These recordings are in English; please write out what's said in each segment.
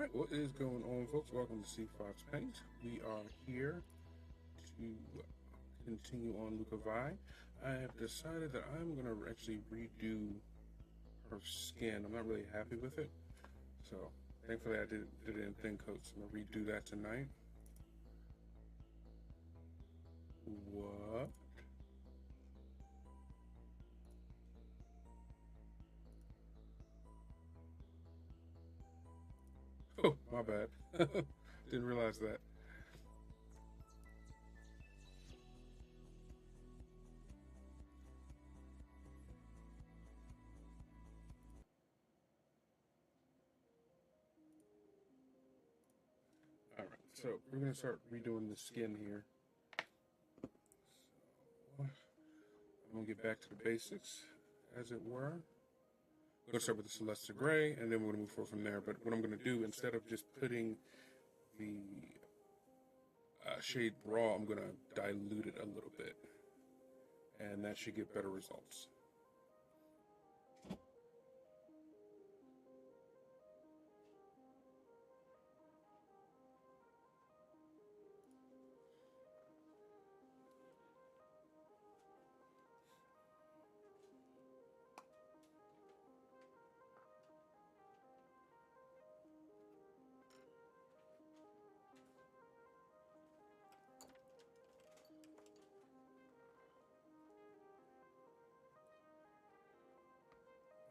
Alright, what is going on, folks? Welcome to C5's Paint. We are here to continue on Lauka Vi. I have decided that I'm going to actually redo her skin. I'm not really happy with it, so thankfully I did it in thin coats. I'm going to redo that tonight. What? Oh, my bad. Didn't realize that. Alright, so we're going to start redoing the skin here. So, I'm going to get back to the basics, as it were. We're going to start with the Celeste Gray, and then we're going to move forward from there. But what I'm going to do, instead of just putting the shade raw, I'm going to dilute it a little bit. And that should get better results.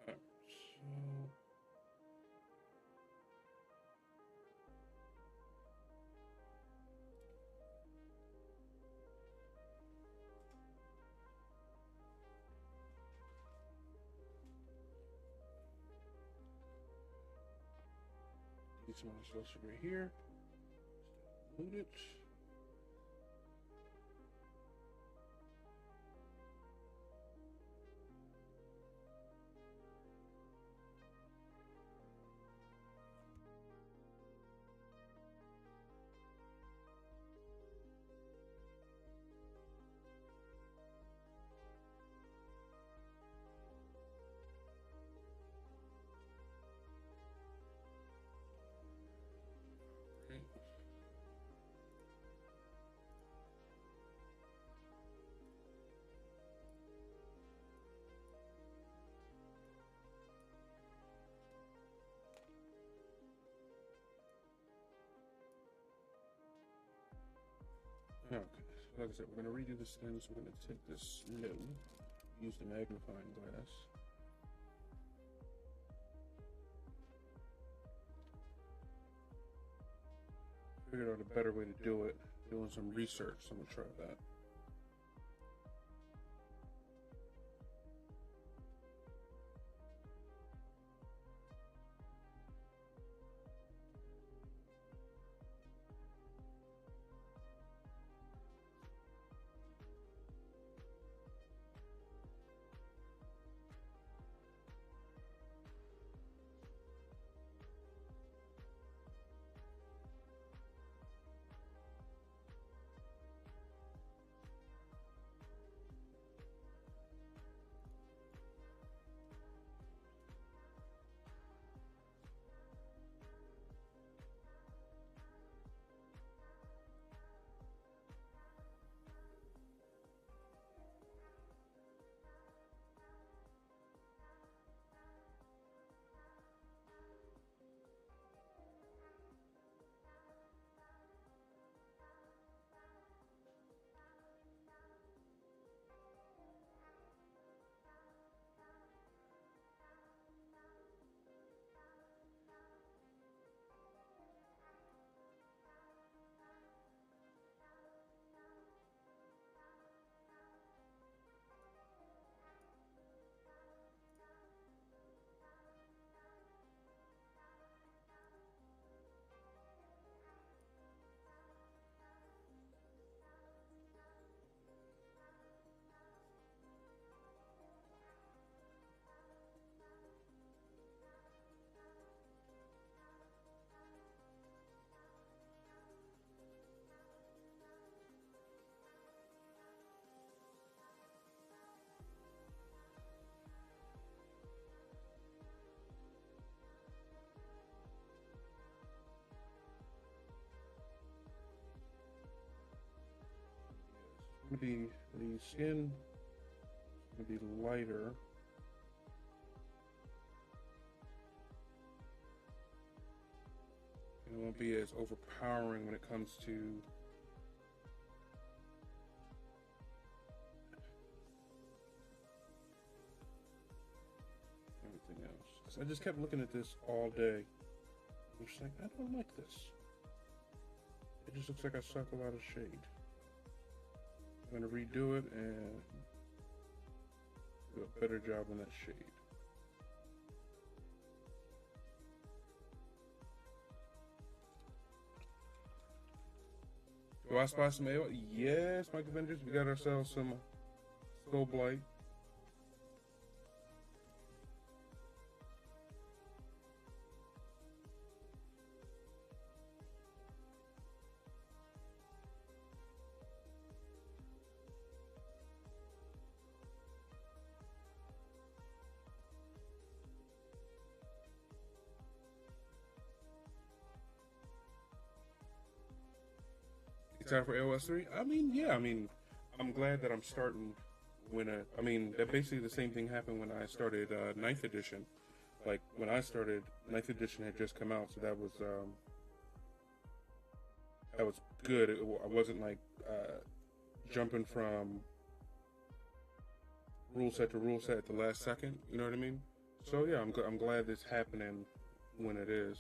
Alright, so get some of this right here. Dilute it. Okay. Okay, so like I said, we're going to redo the skin, so we're going to take this new, use the magnifying glass. Figured out a better way to do it, doing some research, so I'm going to try that. gonna be the skin gonna be lighter. It won't be as overpowering when it comes to everything else. So I just kept looking at this all day. I'm just like, I don't like this. It just looks like I suck a lot of shade. I'm gonna redo it and do a better job on that shade. Do I spot some AO? Yes, Mike Avengers, we got ourselves some Skull Blight. Excited for AOS 3? I mean, yeah, I'm glad that I'm starting when that basically the same thing happened when I started 9th edition. Like, when I started, 9th edition had just come out, so that was good. I wasn't like jumping from rule set to rule set at the last second, you know what I mean? So yeah, I'm glad it's happening when it is.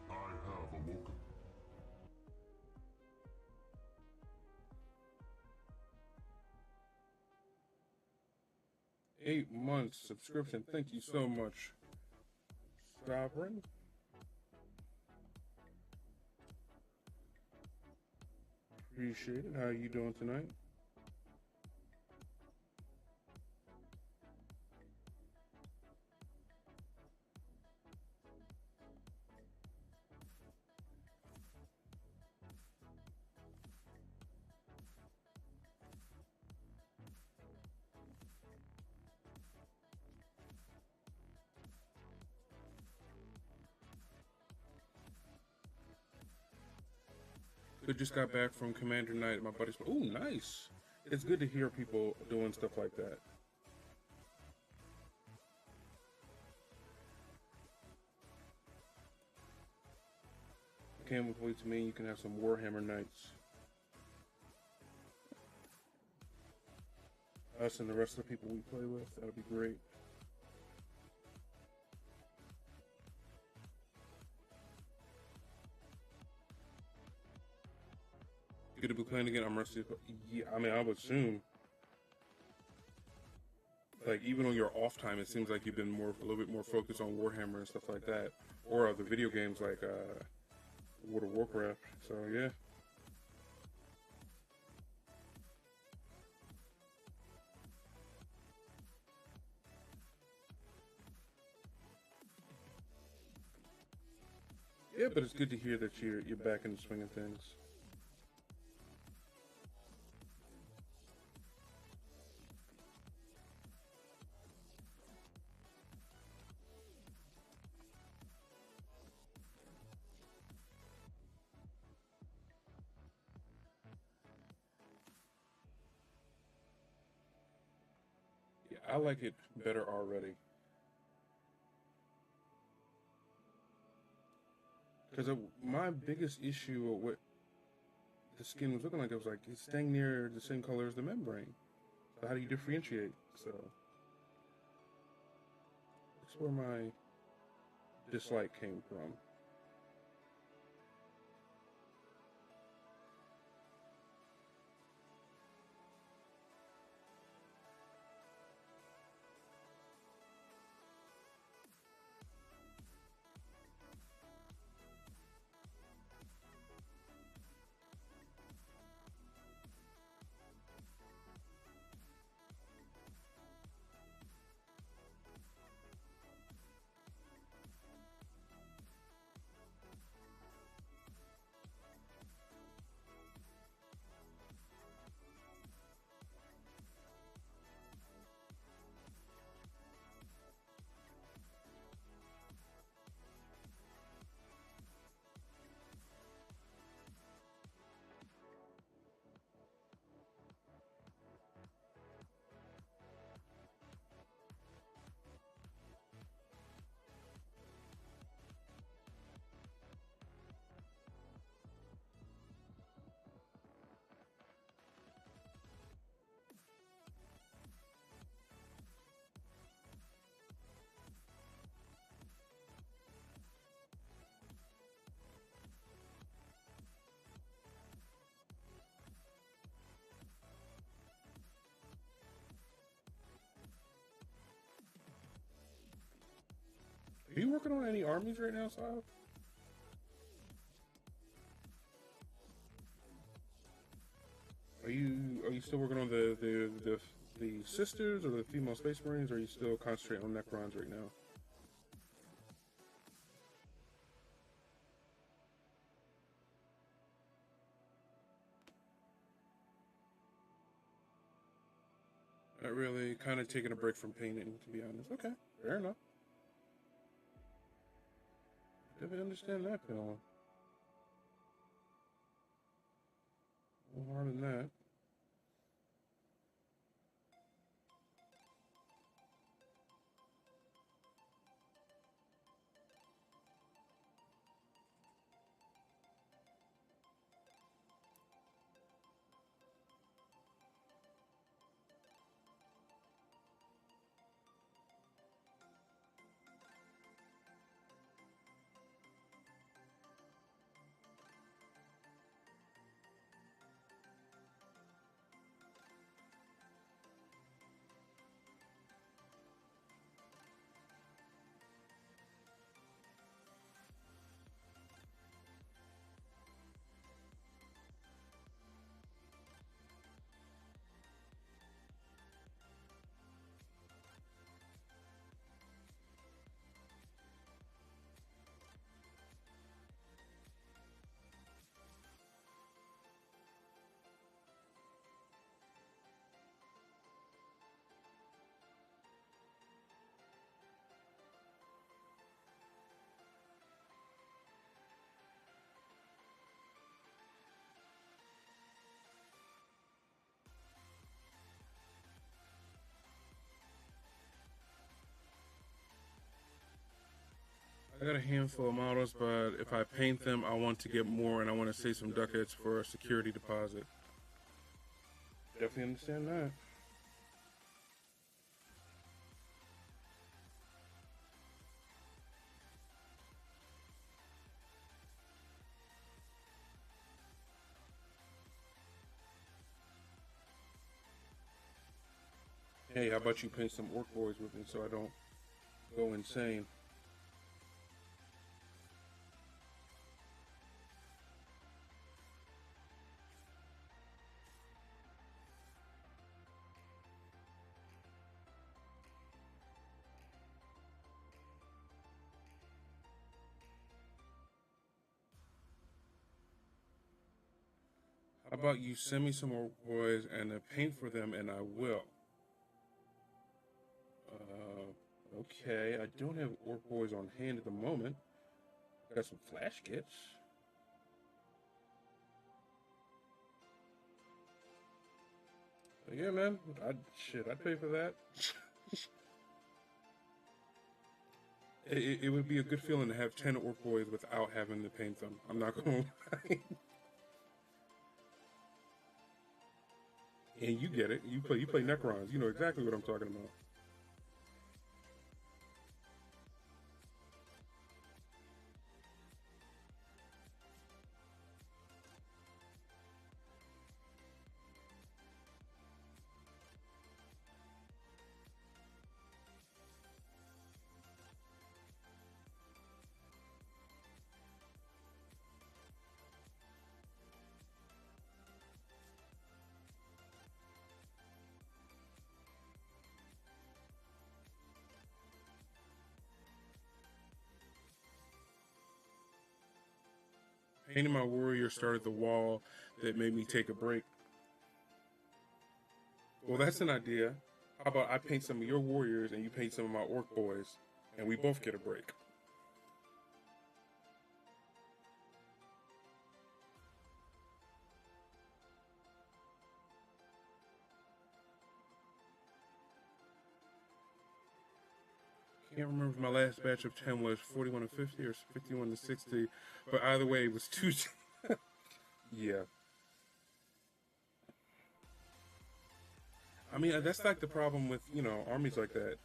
I have awoken. 8 months subscription. Thank you so much, Sovereign. Appreciate it. How you doing tonight? I just got back from Commander Night. My buddy's. Oh, nice. It's good to hear people doing stuff like that. I can't wait to mean you can have some Warhammer nights. Us and the rest of the people we play with. That'll be great. You gonna be playing again? I'm rusty. Yeah, I would assume. Like, even on your off time, it seems like you've been a little bit more focused on Warhammer and stuff like that, or other video games like World of Warcraft. So yeah. Yeah, but it's good to hear that you're back in the swing of things. Yeah, I like it better already. Because my biggest issue with what the skin was looking like, it was like it's staying near the same color as the membrane. So how do you differentiate? So that's where my dislike came from. Are you working on any armies right now, Sal? Are you still working on the sisters or the female space marines, or are you still concentrating on Necrons right now? Not really. Kind of taking a break from painting, to be honest. Okay, fair enough. Definitely understand that feeling. No harm in that. I got a handful of models, but if I paint them, I want to get more, and I want to save some ducats for a security deposit. Definitely understand that. Hey, how about you paint some orc boys with me so I don't go insane? How about you send me some orc boys and paint for them, and I will. Okay, I don't have orc boys on hand at the moment. Got some flash kits. But yeah, man, I'd pay for that. It would be a good feeling to have 10 orc boys without having to paint them. I'm not gonna lie. And you get it. You play Necrons. You know exactly what I'm talking about. Painting my warrior started the wall that made me take a break. Well, that's an idea. How about I paint some of your warriors and you paint some of my orc boys, and we both get a break? Can't remember if my last batch of 10 was 41 to 50 or 51 to 60, but either way, it was two. Yeah. I mean, that's like the problem with, armies like that.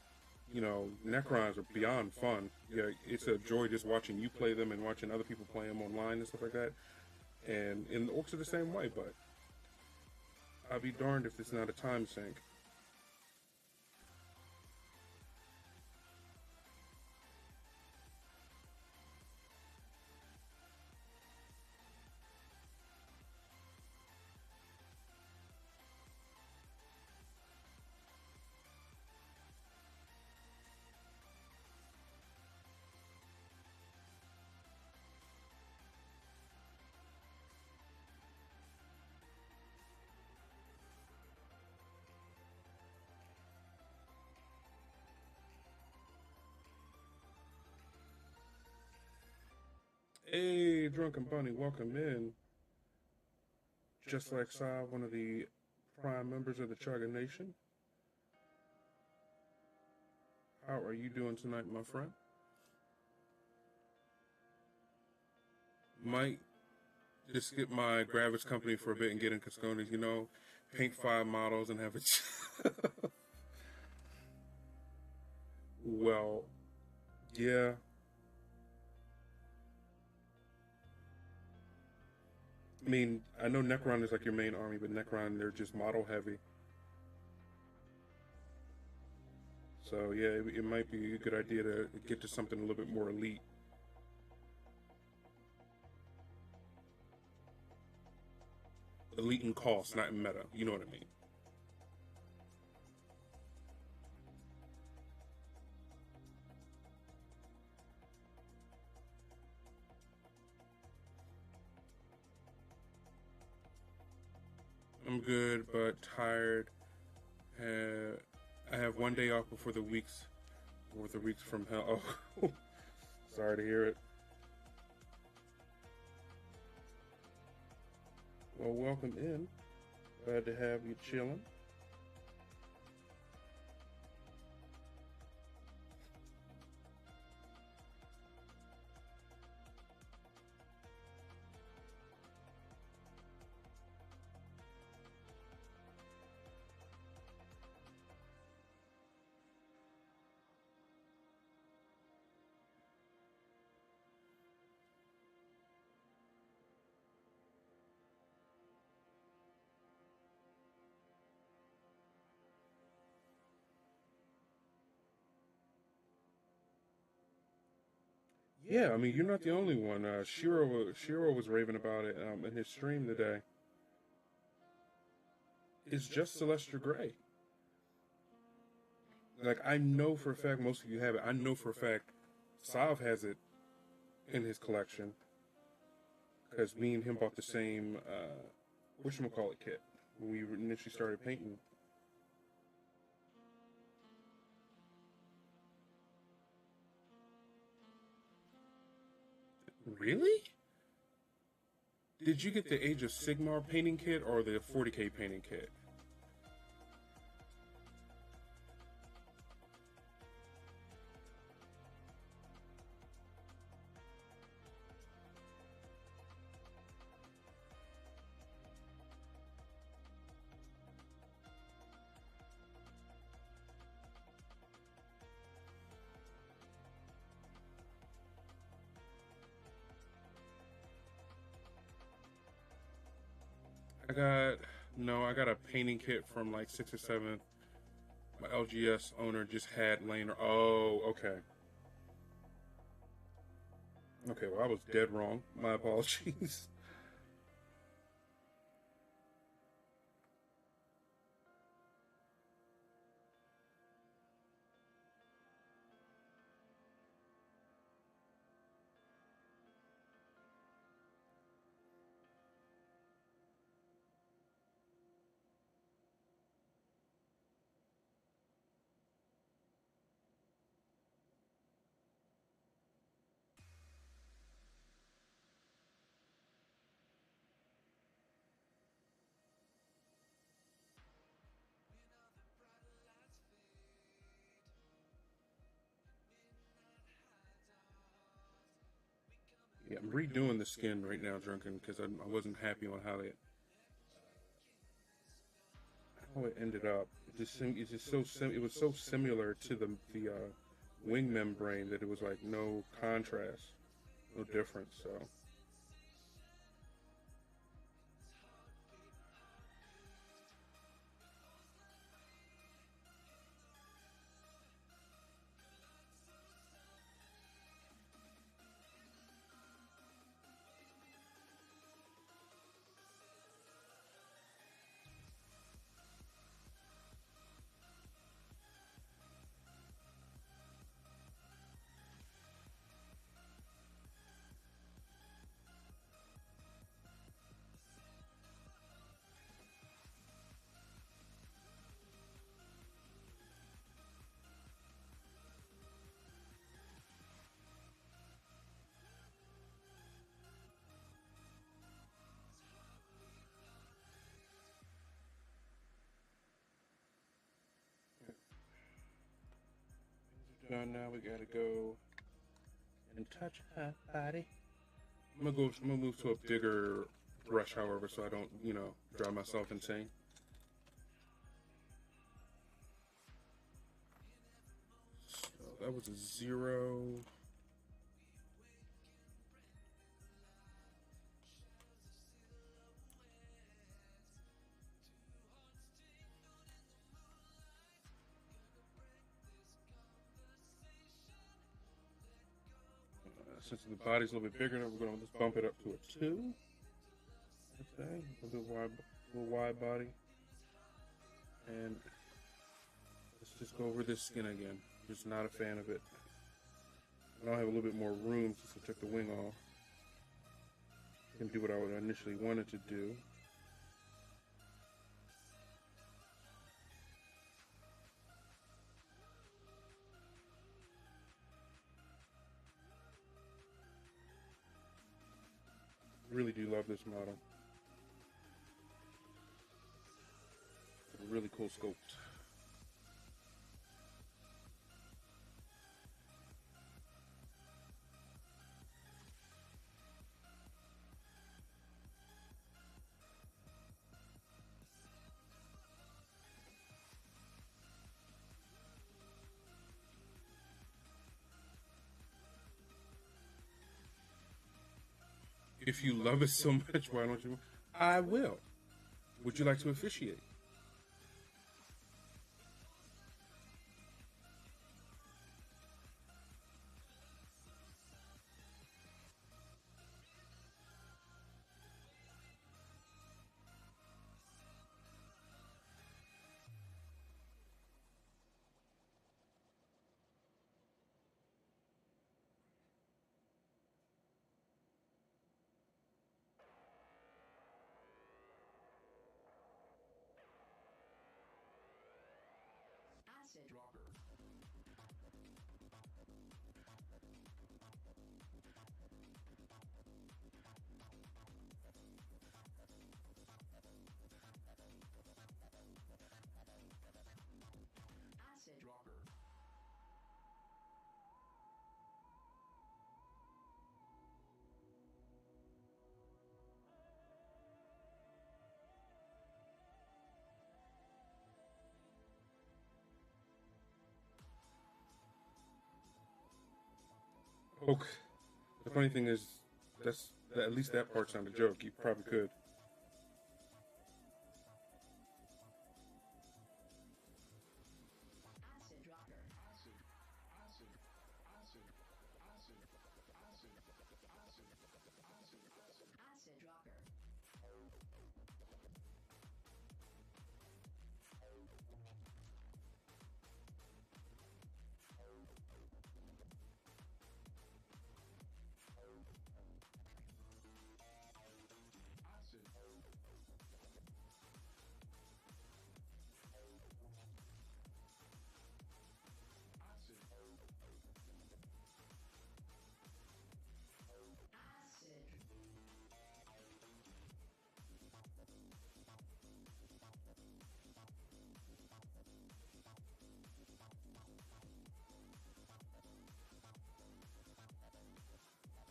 Necrons are beyond fun. Yeah, it's a joy just watching you play them and watching other people play them online and stuff like that. And the orcs are the same way, but I'll be darned if it's not a time sink. Hey, Drunken Bunny, welcome in. Just like Saab, one of the prime members of the Chaga Nation. How are you doing tonight, my friend? Might just skip my graphics company for a bit and get in Cascones, paint 5 models and have it. Well, yeah. I mean, I know Necron is like your main army, but Necron, they're just model heavy. So, yeah, it might be a good idea to get to something a little bit more elite. Elite in cost, not in meta. You know what I mean? I'm good, but tired. I have one day off before the weeks from hell. Oh, sorry to hear it. Well, welcome in. Glad to have you chilling. Yeah, I mean, you're not the only one. Shiro was raving about it in his stream today. It's just Celestial Gray. Like, I know for a fact most of you have it. I know for a fact Sav has it in his collection because me and him bought the same whatchamacallit kit when we initially started painting. Really? Did you get the Age of Sigmar painting kit or the 40K painting kit? I got a painting kit from like 6th or 7th. My LGS owner just had laying. Oh, okay. Okay, well, I was dead wrong. My apologies. Yeah, I'm redoing the skin right now, Drunken, because I wasn't happy on how it ended up. It's just it was so similar to the wing membrane that it was like no contrast, no difference. So. done now. We gotta go and touch her body. I'm gonna move to a bigger brush, however, so I don't, drive myself insane. So that was a 0. Since the body's a little bit bigger, we're going to just bump it up to a 2. Okay, a little wide body. And let's just go over this skin again. Just not a fan of it. I don't have a little bit more room since I took the wing off. I can do what I would initially wanted to do. Really do love this model. It's a really cool sculpt. If you love it so much, why don't you? I will. Would you like to officiate? Okay. The funny thing is, at least that part's not a joke. You probably could.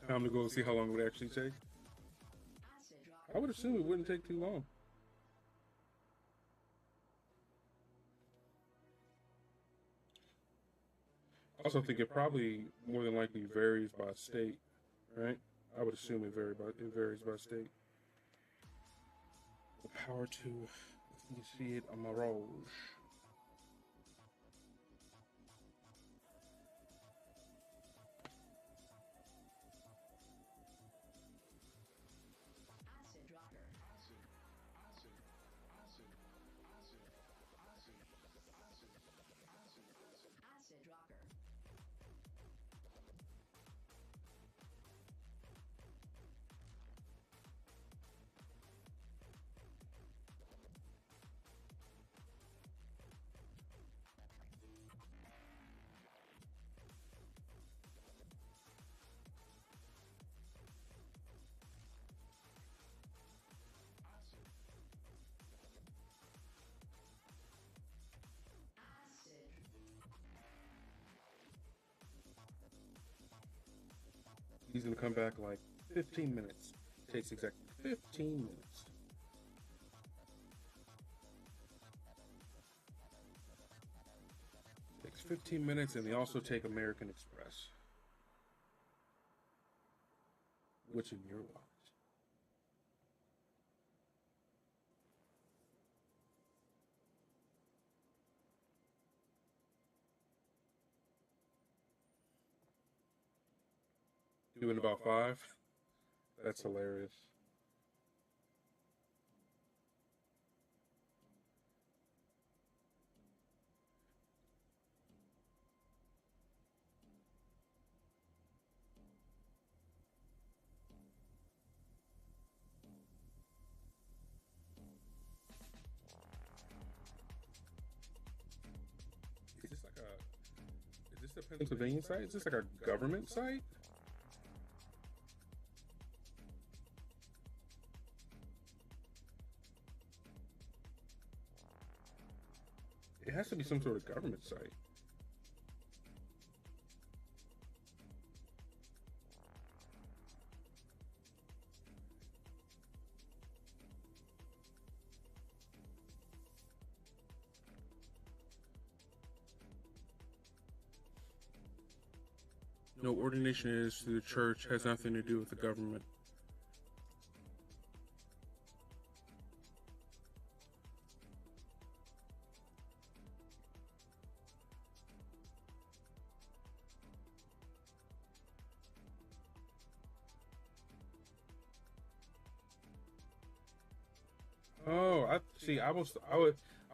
Time to go see how long it would actually take. I would assume it wouldn't take too long. I also think it probably more than likely varies by state, right? I would assume it varies by state. The power to initiate a mirage. He's gonna come back like 15 minutes. Takes exactly 15 minutes. Takes 15 minutes, and they also take American Express, which in your wallet. Doing about 5. That's hilarious. Is this like a? Is this the Pennsylvania site? Is this like a government site? It has to be some sort of government site. No, ordination is to the church, has nothing to do with the government. Oh, I see. I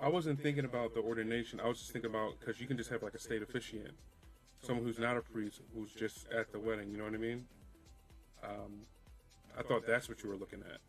wasn't thinking about the ordination. I was just thinking about because you can just have like a state officiant, someone who's not a priest, who's just at the wedding. You know what I mean? I thought that's what you were looking at.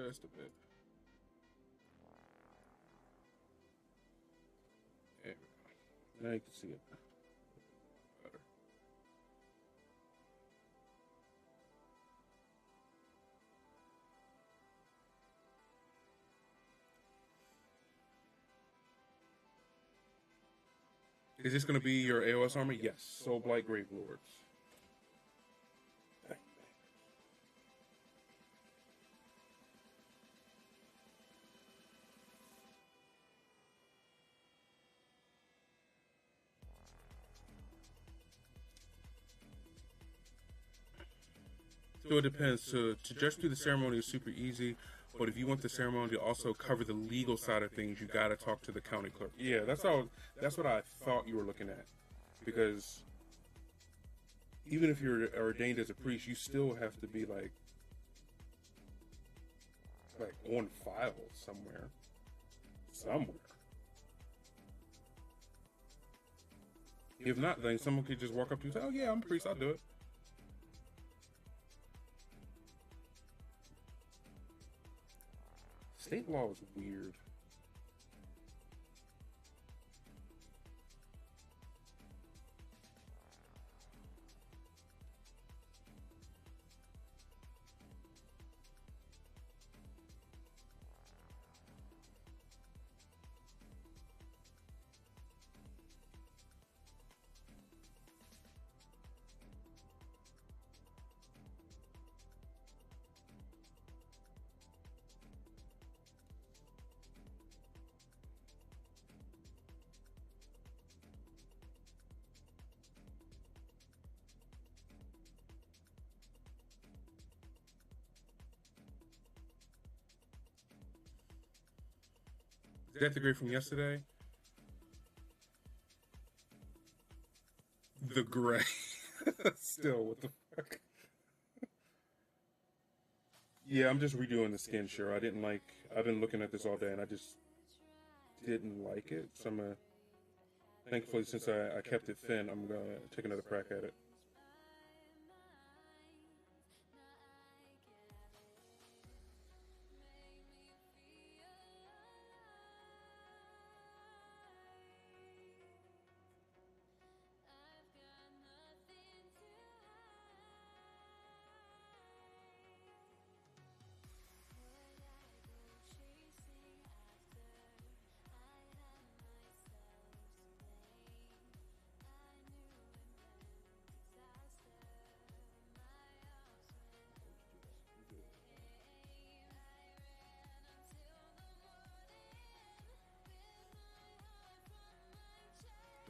Just a bit. There we go. Now you can see it better. Is this going to be your AOS armor? Yes. Soul Blight Grave Lords. So it depends. To just do the ceremony is super easy, but if you want the ceremony to also cover the legal side of things, you got to talk to the county clerk. Yeah, that's what I thought you were looking at, because even if you're ordained as a priest, you still have to be like on file somewhere. If not, then someone could just walk up to you and say, "Oh yeah, I'm a priest. I'll do it." State law is weird. Is that the grade from yesterday? the gray. Still, what the fuck? Yeah, I'm just redoing the skin, sure. I didn't like, I've been looking at this all day and I just didn't like it. So I'm gonna, thankfully, since I kept it thin, I'm gonna take another crack at it.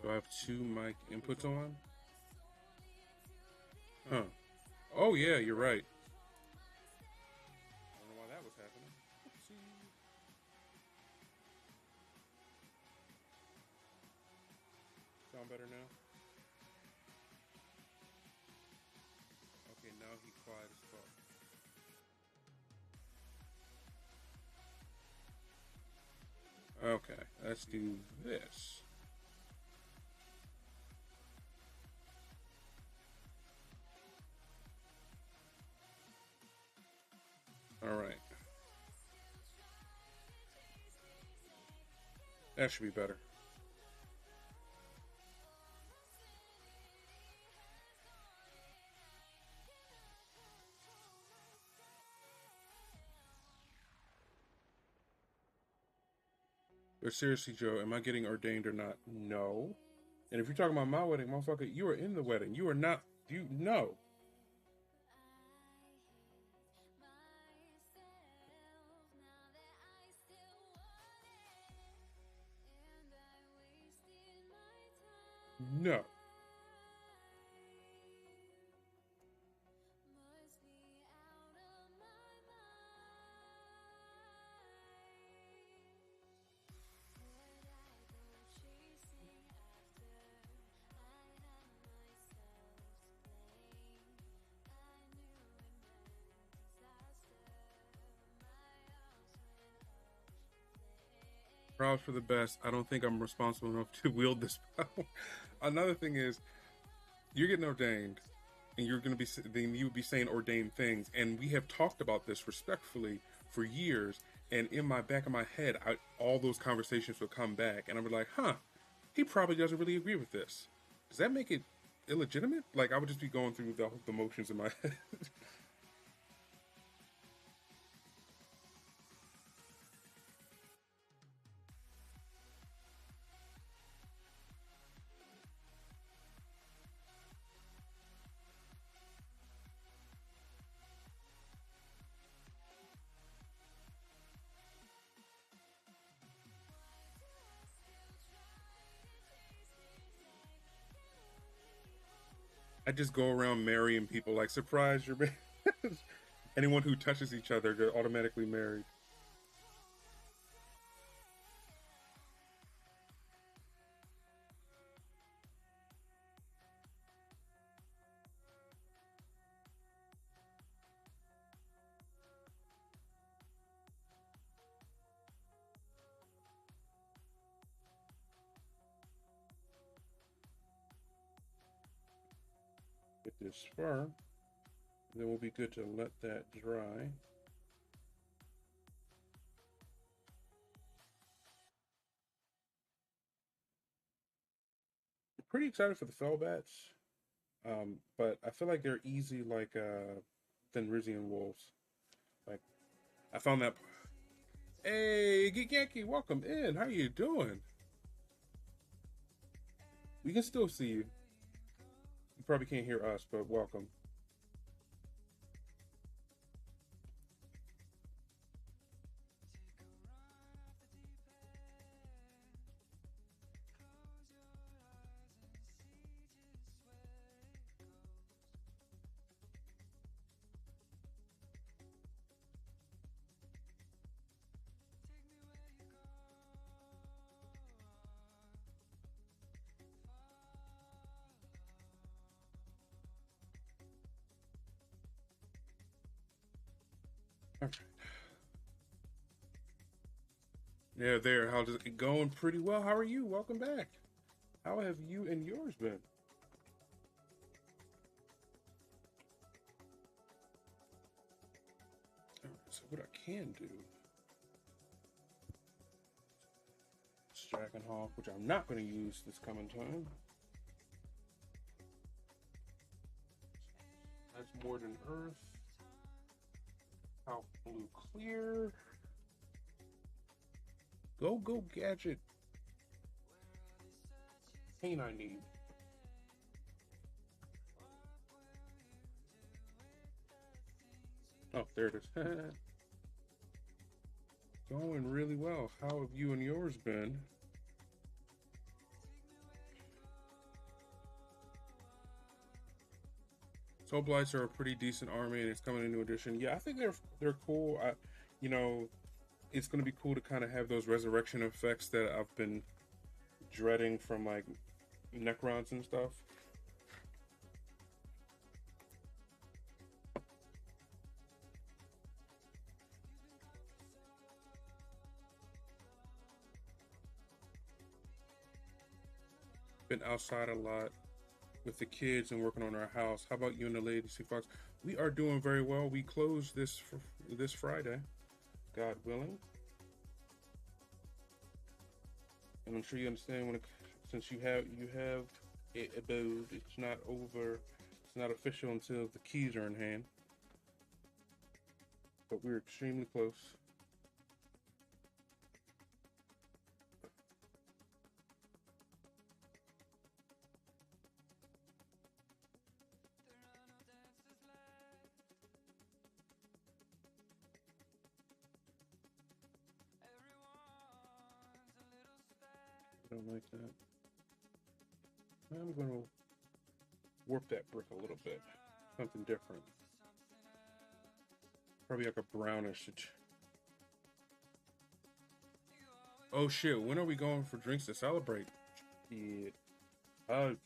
Do I have two mic inputs on? Huh. Oh, yeah, you're right. I don't know why that was happening. Oopsie. Sound better now? Okay, now he quiet as fuck. Okay, let's do this. All right. That should be better. But seriously, Joe, am I getting ordained or not? No. And if you're talking about my wedding, motherfucker, you are in the wedding. You are not. You no. No. Proud for the best. I don't think I'm responsible enough to wield this power. Another thing is, you're getting ordained, and you're going to be then you would be saying ordained things, and we have talked about this respectfully for years. And in my back of my head, all those conversations would come back, and I would be like, huh, he probably doesn't really agree with this. Does that make it illegitimate? Like I would just be going through the motions in my head. I just go around marrying people, like surprise, you're married. Anyone who touches each other, they're automatically married. Get this far, then we'll be good to let that dry. Pretty excited for the fell bats, but I feel like they're easy like Fenrisian wolves. Like I found that. Hey, Geek Yankee, welcome in. How you doing? We can still see you. You probably can't hear us, but welcome. All right. There. How's it going? Pretty well. How are you? Welcome back. How have you and yours been? All right, so what I can do is Jack and Hawk, which I'm not going to use this coming time. That's more than Earth. Out blue clear. Go gadget. Paint I need. Oh, there it is. Going really well. How have you and yours been? Soul Blights are a pretty decent army, and it's coming in new edition. Yeah, I think they're cool. You know, it's going to be cool to kind of have those resurrection effects that I've been dreading from like Necrons and stuff. Been outside a lot with the kids and working on our house. How about you and the lady, C Fox? We are doing very well. We closed this Friday, God willing. And I'm sure you understand since you have a abode, it's not over. It's not official until the keys are in hand. But we're extremely close. I don't like that. I'm going to warp that brick a little bit. Something different. Probably like a brownish. Oh shit, when are we going for drinks to celebrate? Yeah. I'm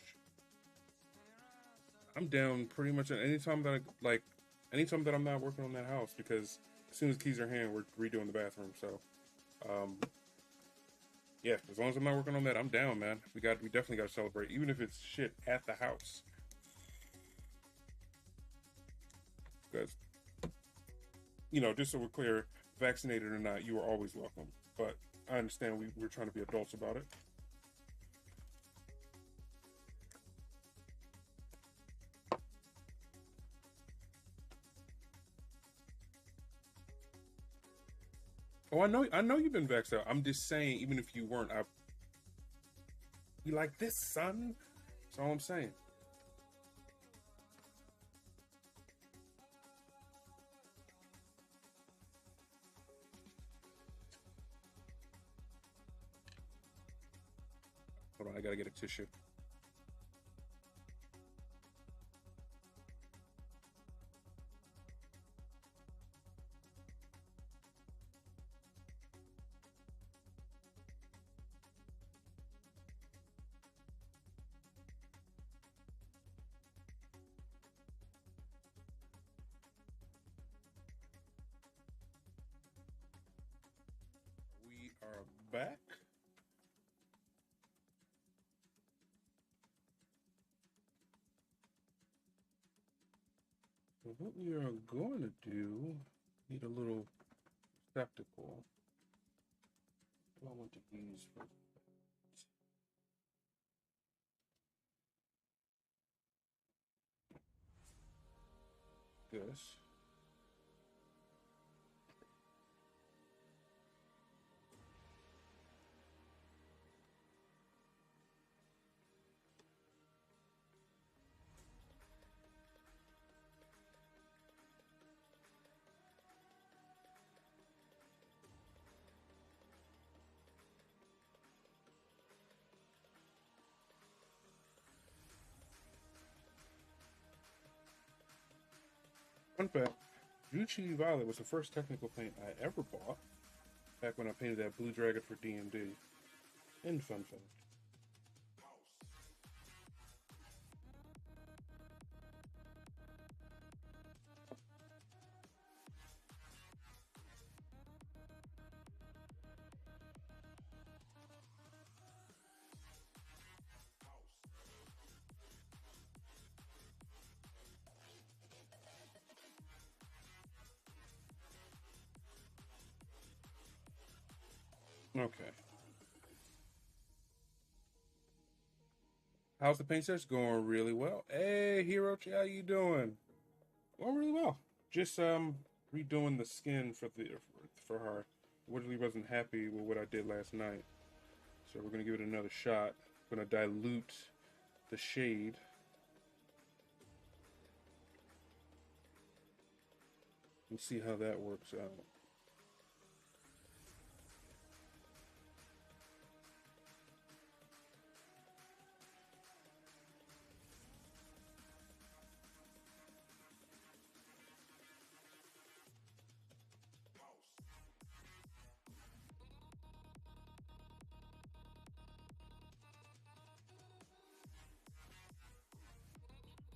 down pretty much at any time that anytime that I'm not working on that house, because as soon as keys are in hand, we're redoing the bathroom. So, yeah, as long as I'm not working on that, I'm down, man. We definitely got to celebrate, even if it's shit at the house. Because, just so we're clear, vaccinated or not, you are always welcome. But I understand we're trying to be adults about it. Oh, I know you've been vaxxed out. I'm just saying, even if you weren't, you like this, son? That's all I'm saying. Hold on, I gotta get a tissue. We are back. So what we are going to do, need a little receptacle. What do I want to use for this? Fun fact, Juchi Violet was the first technical paint I ever bought back when I painted that blue dragon for D&D. And fun fact. Okay. How's the paint sesh going? Really well. Hey, Hirochi, how you doing? Going really well. Just redoing the skin for her. Originally wasn't happy with what I did last night, so we're gonna give it another shot. We're gonna dilute the shade and see how that works out.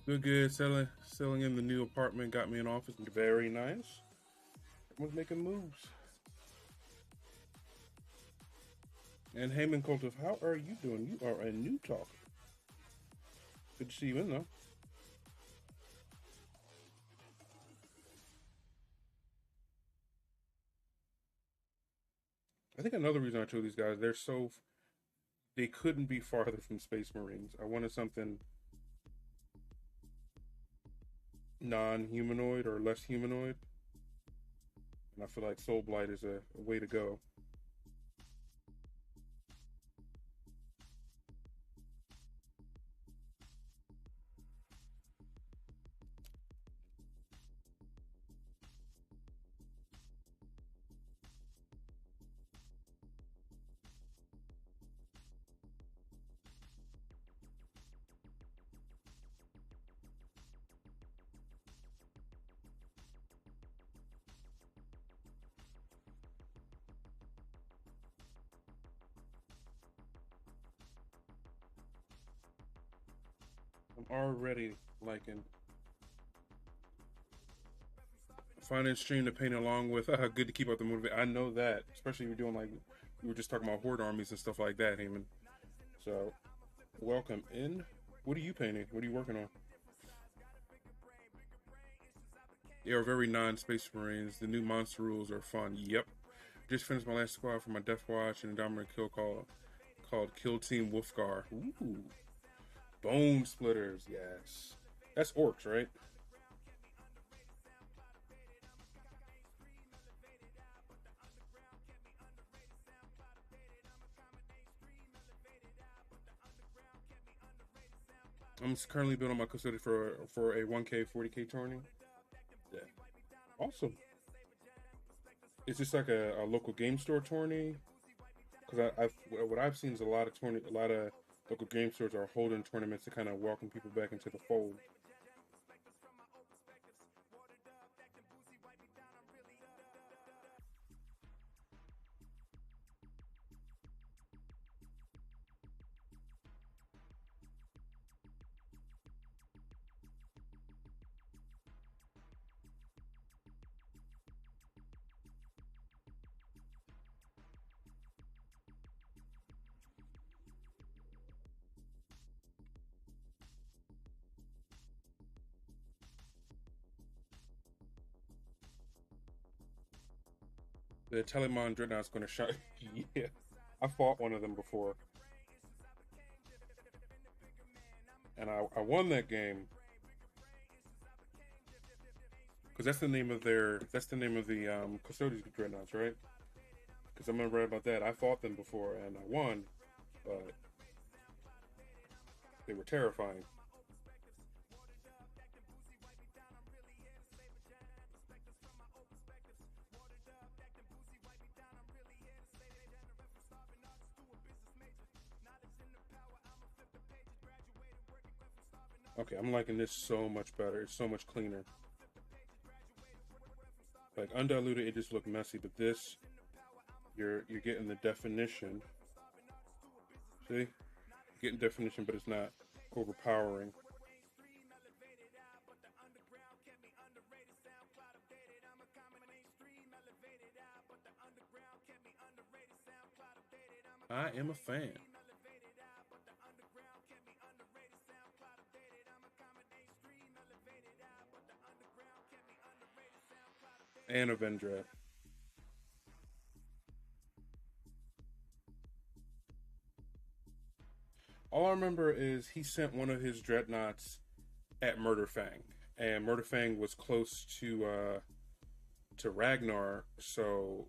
Good, good. Selling in the new apartment. Got me an office. Very nice. Everyone's making moves. And Heyman Kultiv, how are you doing? You are a new talker. Good to see you in though. I think another reason I chose these guys, they couldn't be farther from Space Marines. I wanted something non-humanoid or less humanoid, and I feel like Soul Blight is a way to go. I'm already liking finding stream to paint along with. Good to keep up the motivation. I know that, especially if you're doing like we were just talking about horde armies and stuff like that, Heyman. So welcome in. What are you painting? What are you working on? They are very non-Space Marines. The new monster rules are fun. Yep. Just finished my last squad for my Death Watch and a dominant kill called Kill Team Wolfgar. Ooh. Bone Splitters, yes. That's orcs, right? I'm currently building my custody for a 1K 40K tourney. Yeah. Awesome. Is this like a local game store tourney? Because what I've seen is a lot of local game stores are holding tournaments to kind of welcome people back into the fold. The Telemon Dreadnought's going to shine. Yeah, I fought one of them before, and I won that game because that's the name of the Custodians Dreadnoughts, right? Because I'm gonna write about that. I fought them before and I won, but they were terrifying. Okay, I'm liking this so much better. It's so much cleaner. Like undiluted, it just looked messy, but this, you're getting the definition. See, you're getting definition, but it's not overpowering. I am a fan. And Avendra. remember is he sent one of his dreadnoughts at Murderfang, and Murderfang was close to Ragnar, so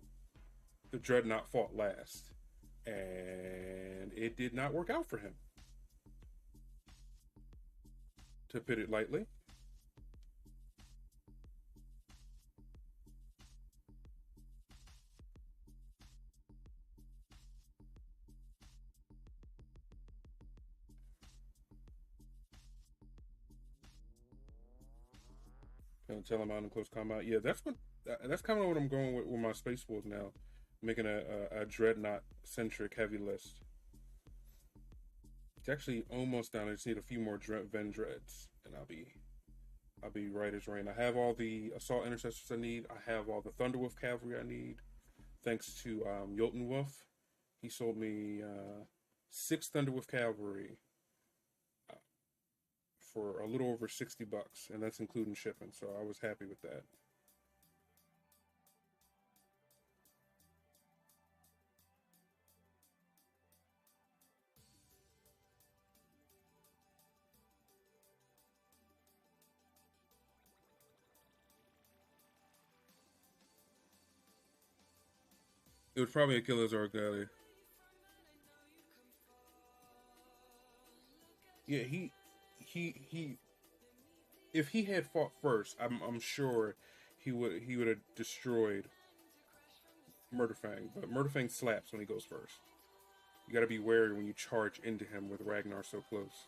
the dreadnought fought last, and it did not work out for him, to put it lightly. Tell him out in close combat. Yeah, that's kind of what I'm going with my Space Wolves now, making a dreadnought centric heavy list. It's actually almost done. I just need a few more Ven Dreads, and I'll be right as rain. I have all the assault intercessors I need. I have all the Thunderwolf cavalry I need. Thanks to Wolf, he sold me 6 Thunderwolf cavalry for a little over $60, and that's including shipping. So I was happy with that. It was probably a killer's Argali. Yeah, he. If he had fought first, I'm sure he would have destroyed Murderfang. But Murderfang slaps when he goes first. You got to be wary when you charge into him with Ragnar so close.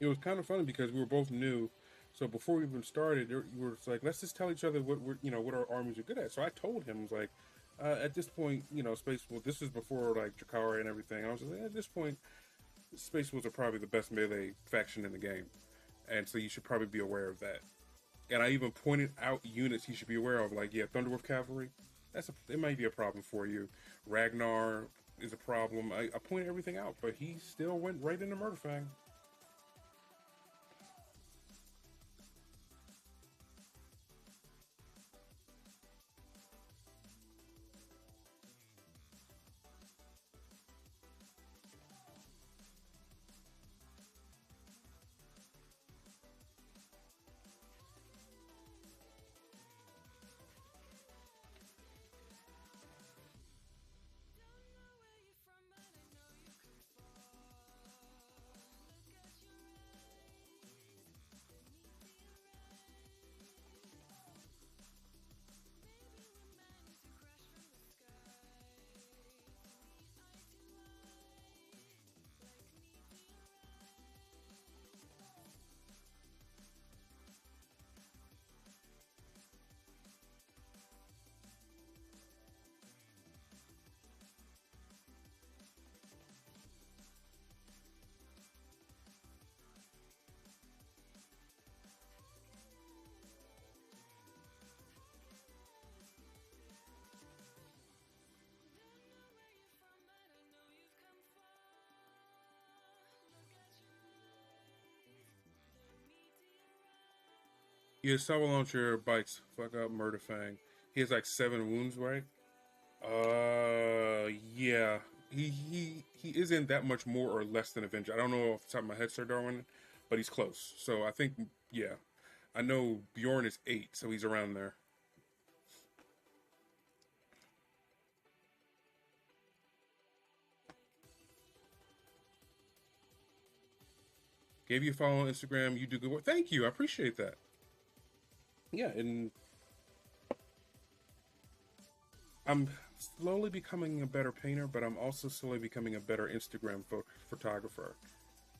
It was kind of funny because we were both new. So before we even started, we were like, let's just tell each other what our armies are good at. So I told him, I was like, at this point, Space Wolves. This is before like Drakari and everything. I was like, at this point, Space Wolves are probably the best melee faction in the game, and so you should probably be aware of that. And I even pointed out units you should be aware of, like Thunderwolf cavalry. It might be a problem for you. Ragnar is a problem. I pointed everything out, but he still went right into Murderfang. Yeah, Sawa Launcher bites. Fuck up Murderfang. He has like 7 wounds, right? Yeah. He isn't that much more or less than Avenger. I don't know off the top of my head, Sir Darwin, but he's close. So I think, yeah. I know Bjorn is 8, so he's around there. Gave you a follow on Instagram. You do good work. Thank you. I appreciate that. Yeah, and I'm slowly becoming a better painter, but I'm also slowly becoming a better Instagram photographer.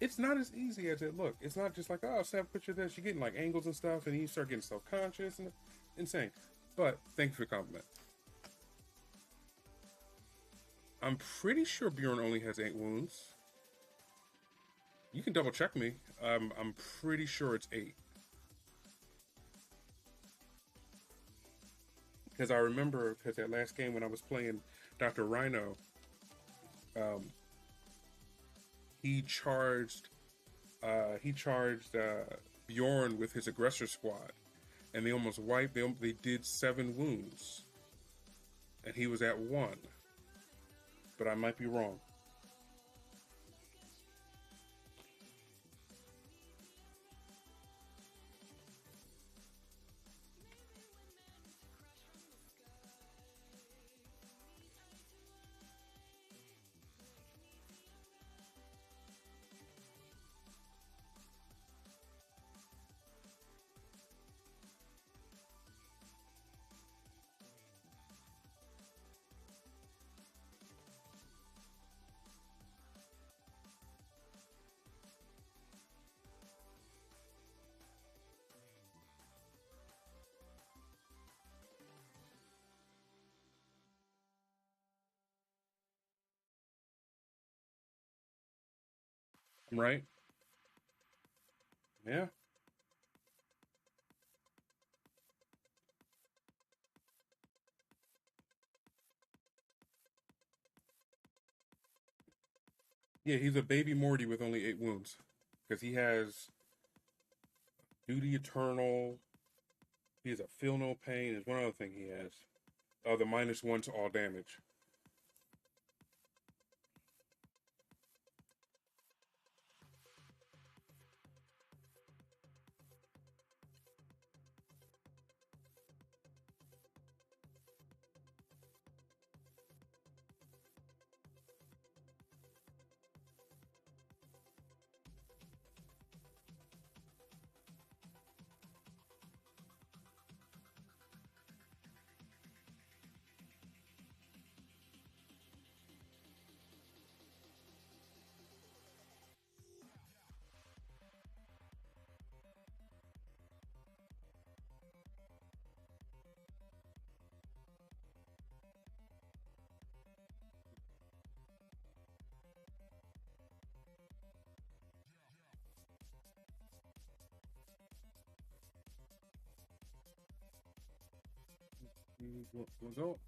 It's not as easy as it looks. It's not just like, oh, snap a picture of this. You're getting like angles and stuff, and you start getting self-conscious and insane. But thank you for the compliment. I'm pretty sure Bjorn only has 8 wounds. You can double check me. I'm pretty sure it's 8. Because I remember, because that last game when I was playing Dr. Rhino, um, he charged Bjorn with his aggressor squad, and they almost wiped. They did 7 wounds, and he was at 1. But I might be wrong. Right? Yeah. Yeah, he's a baby Morty with only 8 wounds. Because he has Duty Eternal. He has a Feel No Pain. There's one other thing he has. Oh, the -1 to all damage. We'll go.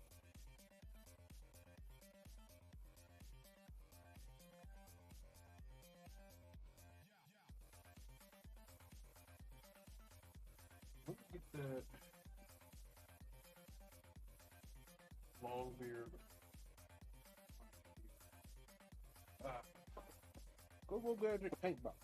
Let's get that long beard. Go Gadget paint box.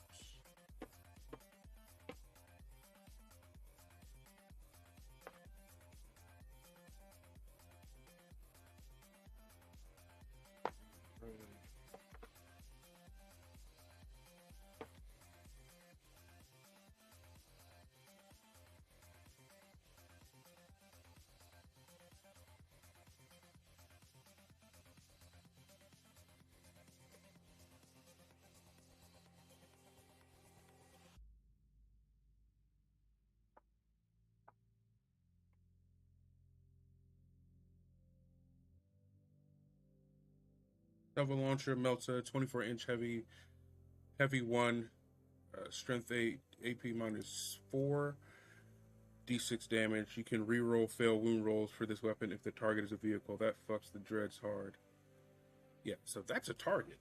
Double launcher melts a 24-inch heavy 1, strength 8, AP -4, D6 damage. You can reroll fail wound rolls for this weapon if the target is a vehicle. That fucks the dreads hard. Yeah, so that's a target.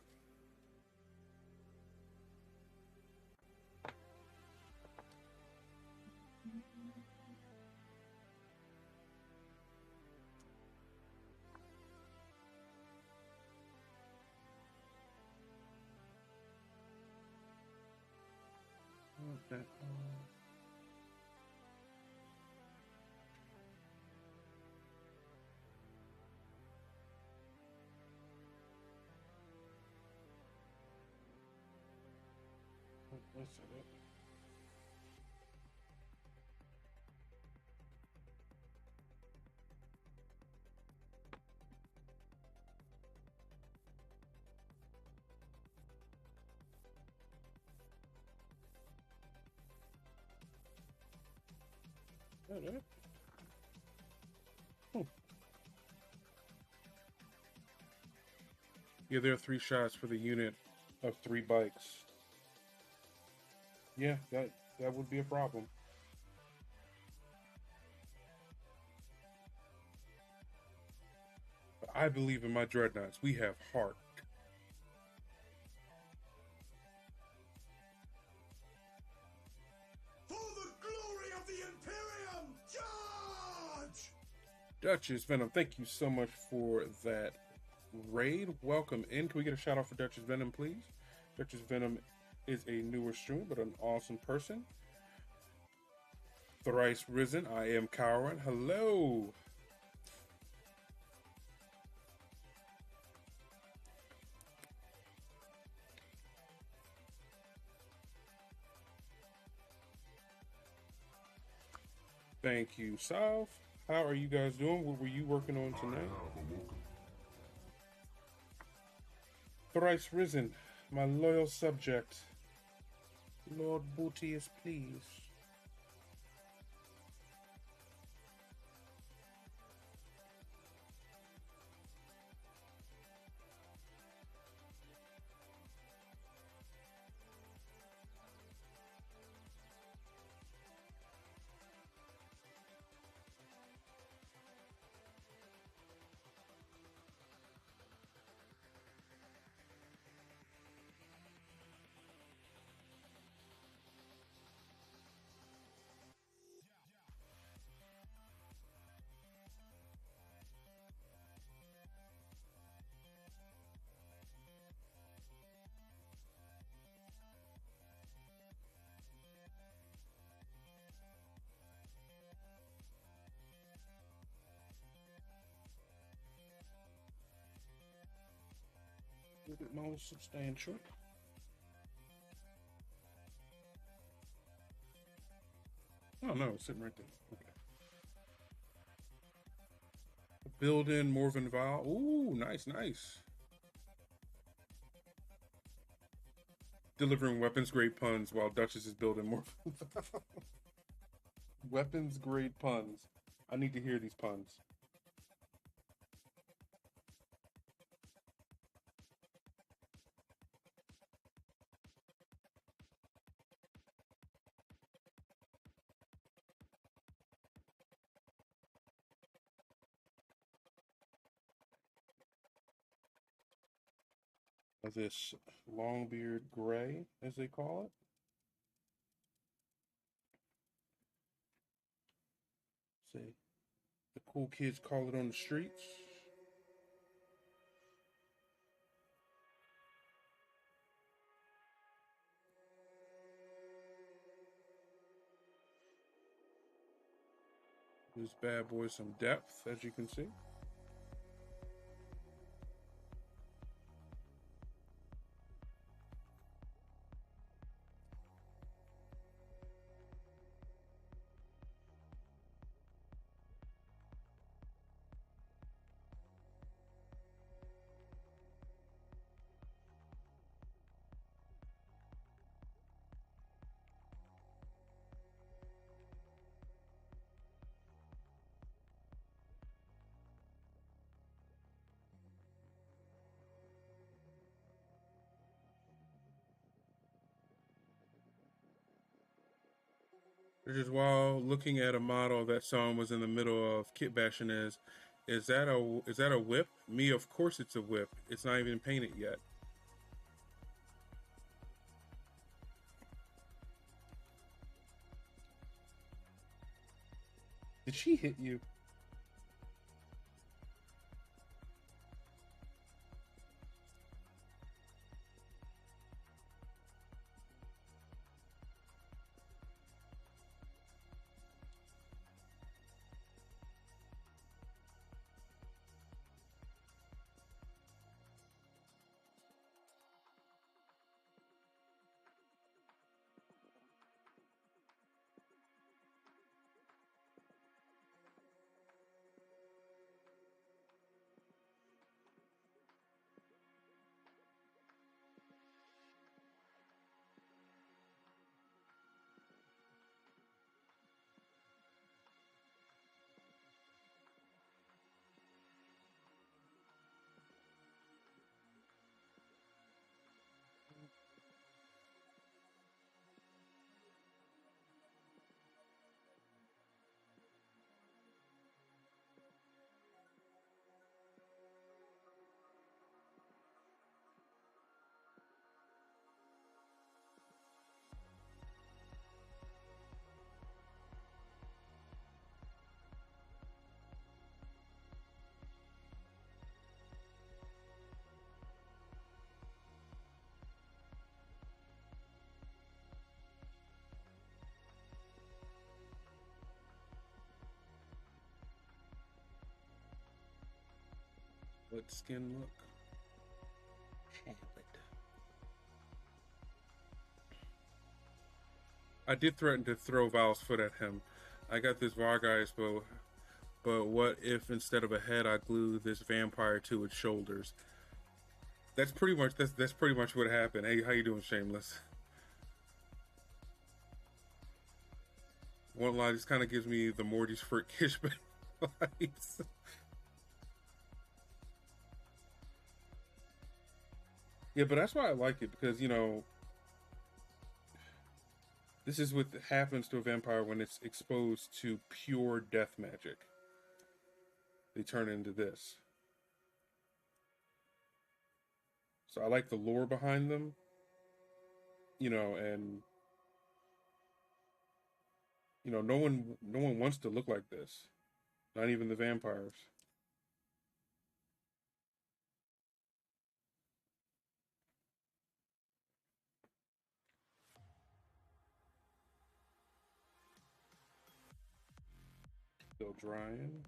Okay. That's it. That it? Yeah, there are 3 shots for the unit of 3 bikes. Yeah, that would be a problem. But I believe in my dreadnoughts. We have heart. For the glory of the Imperium, charge! Duchess Venom, thank you so much for that raid. Welcome in. Can we get a shout out for Duchess Venom, please? Duchess Venom is a newer streamer, but an awesome person. Thrice Risen, I am Cowan. Hello. Thank you, South. How are you guys doing? What were you working on tonight? I have awoken. Thrice Risen, my loyal subject. Lord Bootius, please. A little bit more substantial. Oh no, it's sitting right there. Okay. Build in Morven Val. Ooh, nice, nice. Delivering weapons grade puns while Duchess is building Morven Val. Weapons grade puns. I need to hear these puns. This Longbeard Gray, as they call it. See, the cool kids call it on the streets. This bad boy some depth, as you can see. Just while looking at a model that someone was in the middle of kit bashing is that a whip? Me, of course it's a whip. It's not even painted yet. Did she hit you? Let skin look. I did threaten to throw Val's foot at him. I got this Vargeist bow, but what if instead of a head I glue this vampire to its shoulders? That's pretty much what happened. Hey, how you doing, Shameless? One line, this kind of gives me the Morty's Frick Kishman vibes. Yeah, but that's why I like it, because, you know, this is what happens to a vampire when it's exposed to pure death magic. They turn into this. So I like the lore behind them, you know, and you know, no one wants to look like this. Not even the vampires. Still drying.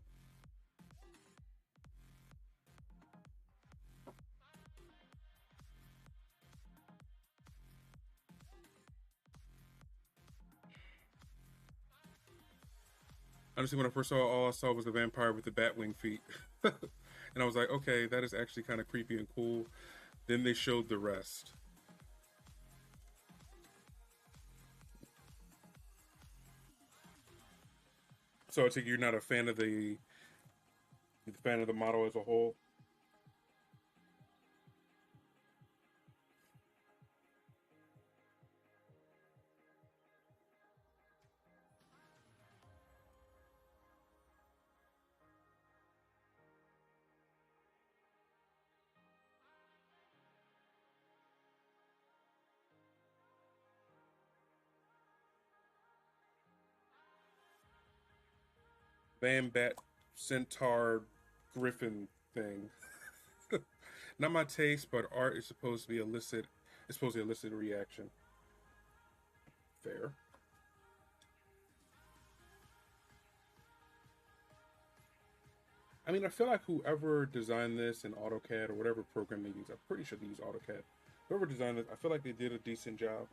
Honestly, when I first saw it, all I saw was the vampire with the bat wing feet. And I was like, okay, that is actually kind of creepy and cool. Then they showed the rest. So I take you're not a fan of the model as a whole. Van Bat Centaur Griffin thing. Not my taste, but art is supposed to be illicit. It's supposed to elicit a reaction. Fair. I mean, I feel like whoever designed this in AutoCAD or whatever program they use, I'm pretty sure they use AutoCAD. Whoever designed this, I feel like they did a decent job.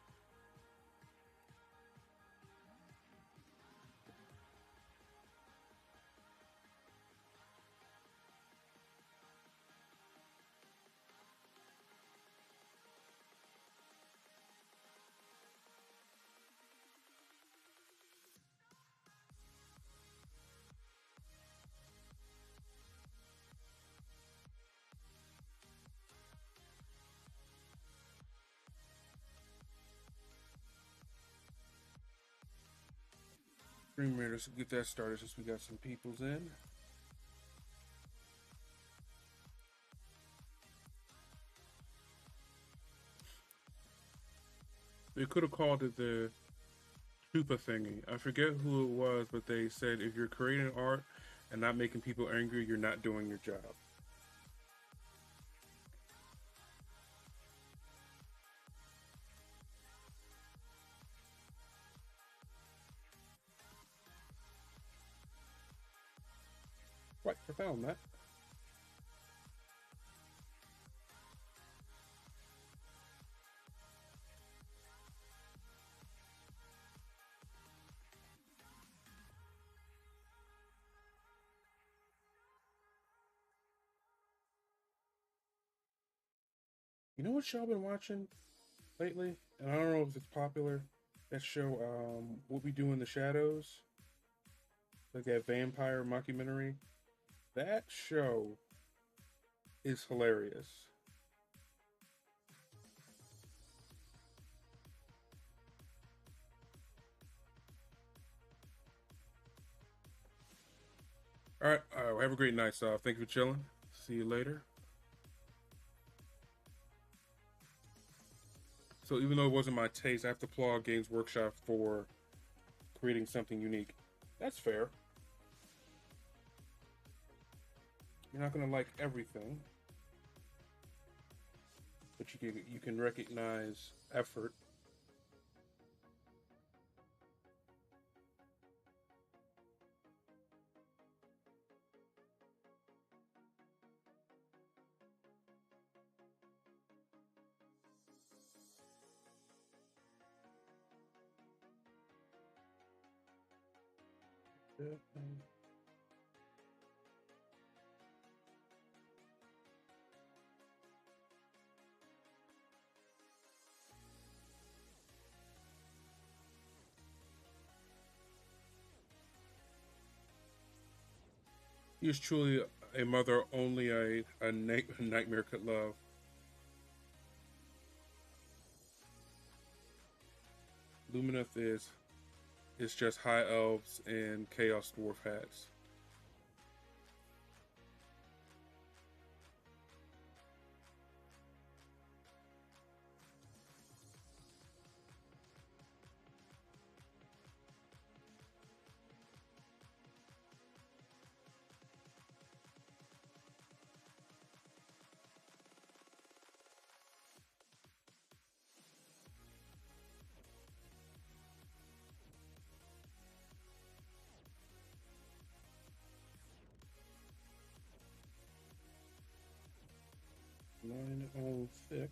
Let's get that started since we got some peoples in. They could have called it the Stupa thingy. I forget who it was, but they said if you're creating art and not making people angry, you're not doing your job. Quite profound, that. You know what show I've been watching lately? And I don't know if it's popular. That show, What We Do in the Shadows. Like that vampire mockumentary. That show is hilarious. All right, have a great night, so thank you for chilling. See you later. So even though it wasn't my taste, I have to applaud Games Workshop for creating something unique. That's fair. You're not gonna like everything, but you can recognize effort. He is truly a mother only a nightmare could love. Lumineth is just high elves and chaos dwarf hats. Line all thick.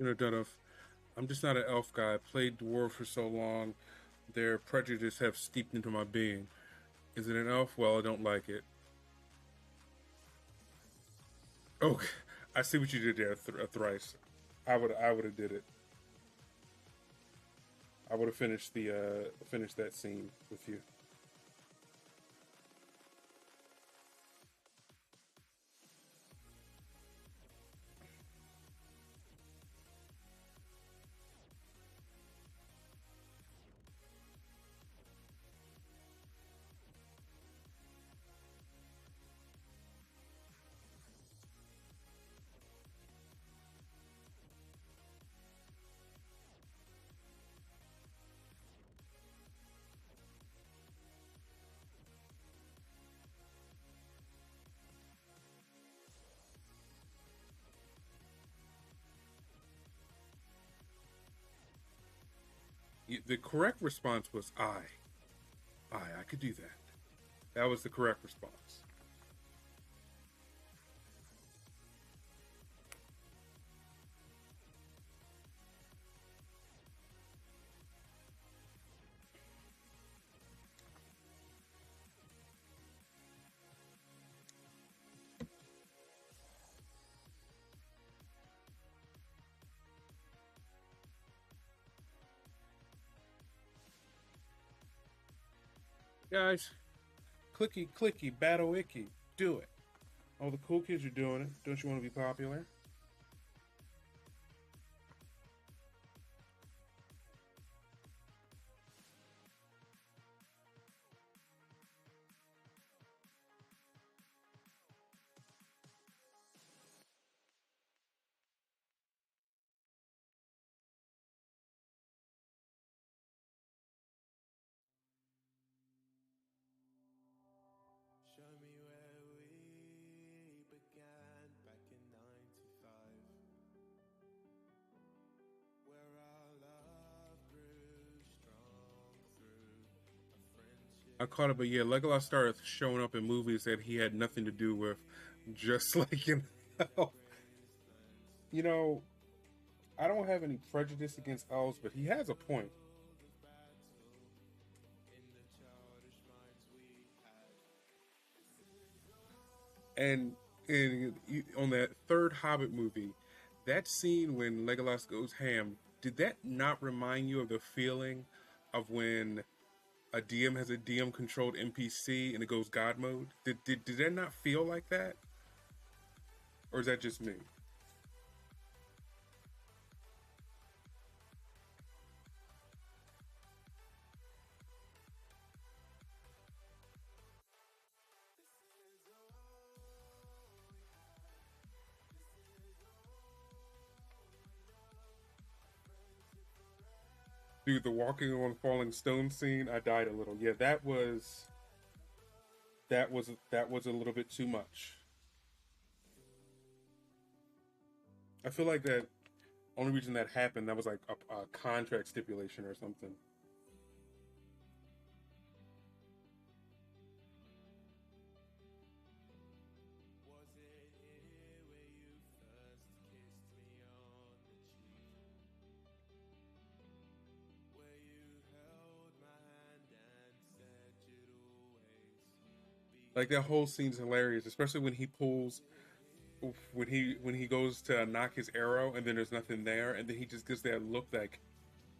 Dunuff, I'm just not an elf guy. I played dwarf for so long, their prejudice have steeped into my being. Is it an elf? Well, I don't like it. Okay, I see what you did there, thrice. I would have did it. I would have finished that scene with you. The correct response was I could do that. That was the correct response. Guys, clicky clicky, battle icky, do it. All the cool kids are doing it. Don't you want to be popular? Show me where we began back in 95. I caught it, but yeah, Legolas started showing up in movies that he had nothing to do with, just like you know, I don't have any prejudice against elves, but he has a point. And on that third Hobbit movie, that scene when Legolas goes ham, did that not remind you of the feeling of when a DM has a DM controlled NPC and it goes God mode? Did that not feel like that? Or is that just me? Dude, the walking on falling stone scene, I died a little. Yeah, that was a little bit too much. I feel like that only reason that happened, that was like a contract stipulation or something. Like that whole scene's hilarious, especially when he goes to knock his arrow and then there's nothing there, and then he just gives that look like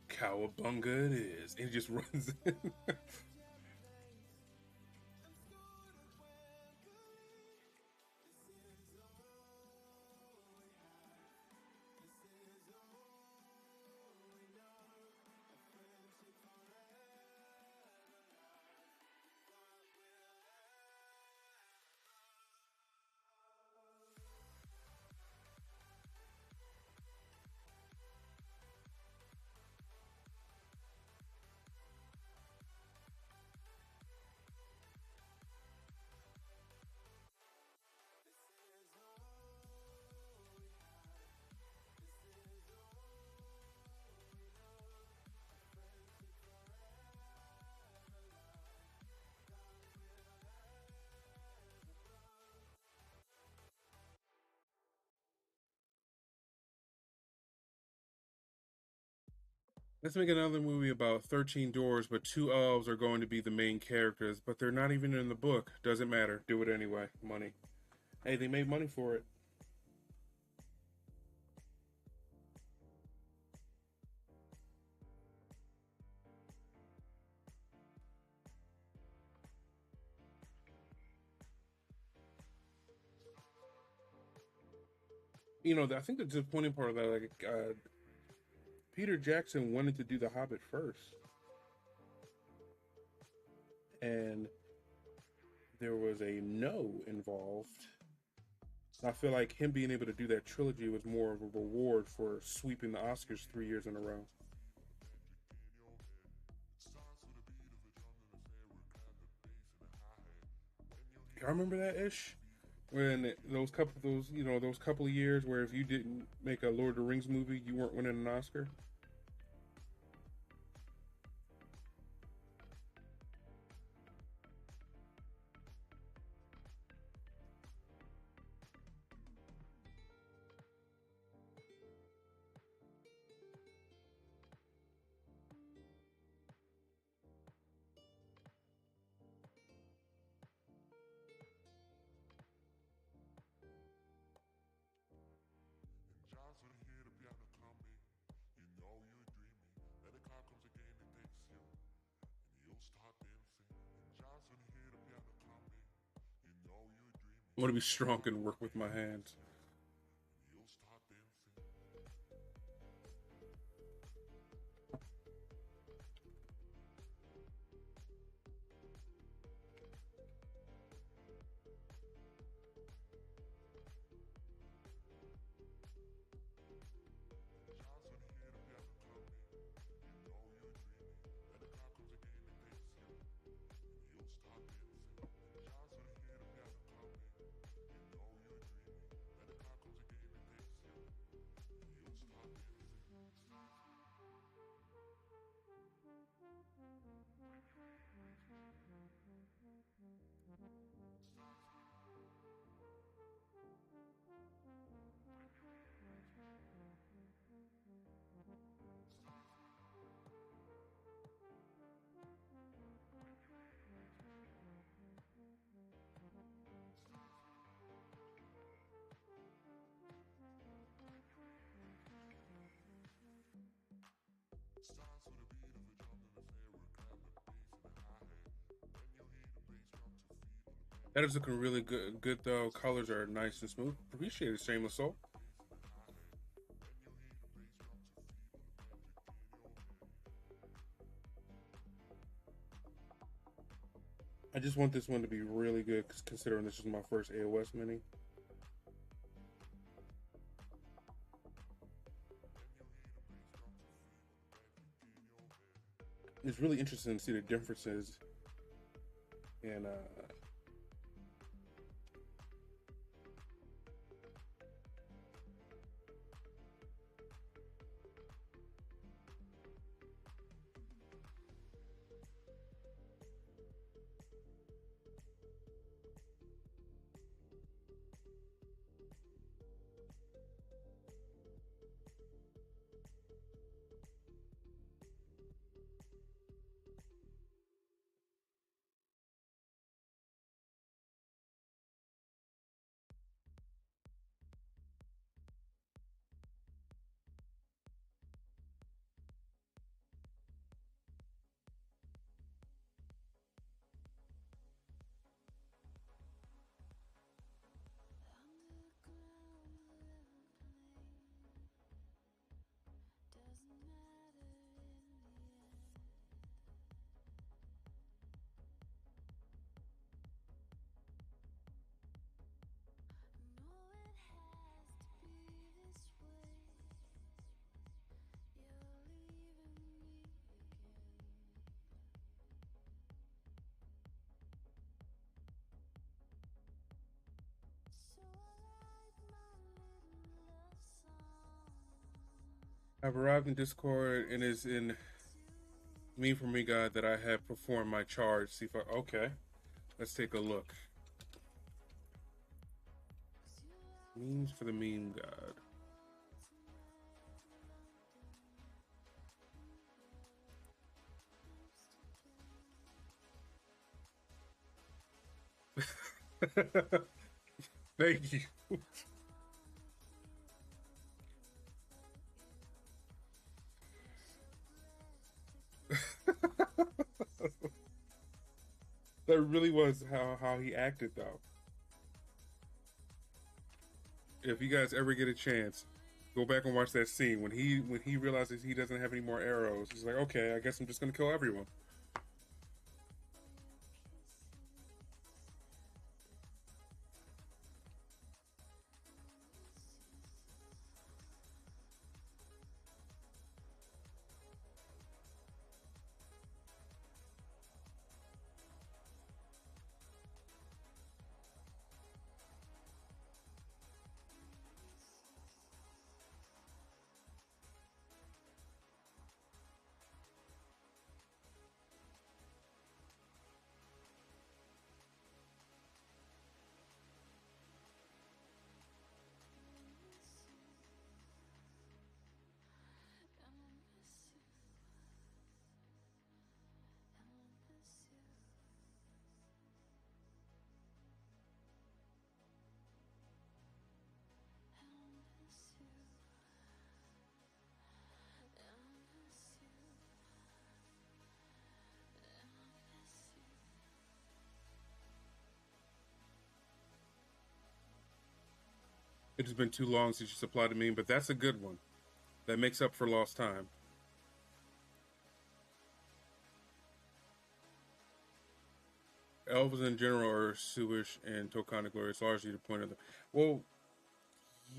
cowabunga it is, and he just runs in. Let's make another movie about 13 doors, but two elves are going to be the main characters, but they're not even in the book. Doesn't matter. Do it anyway. Money. Hey, they made money for it. I think the disappointing part of that, like, Peter Jackson wanted to do The Hobbit first, and there was a no involved. I feel like him being able to do that trilogy was more of a reward for sweeping the Oscars 3 years in a row. I remember that ish when those couple of years where if you didn't make a Lord of the Rings movie, you weren't winning an Oscar. I want to be strong and work with my hands. That is looking really good though. Colors are nice and smooth. Appreciate it, Shameless Soul. I just want this one to be really good, considering this is my first AOS mini. It's really interesting to see the differences in I've arrived in Discord and is in Meme for Me God that I have performed my charge. See if I okay. Let's take a look. Memes for the Meme God. Thank you. That really was how he acted though. If you guys ever get a chance, go back and watch that scene when he realizes he doesn't have any more arrows. He's like, okay, I guess I'm just gonna kill everyone. It has been too long since you supplied a meme, but that's a good one. That makes up for lost time. Elves in general are Suish and Tokana Glory. It's largely the point of them. Well,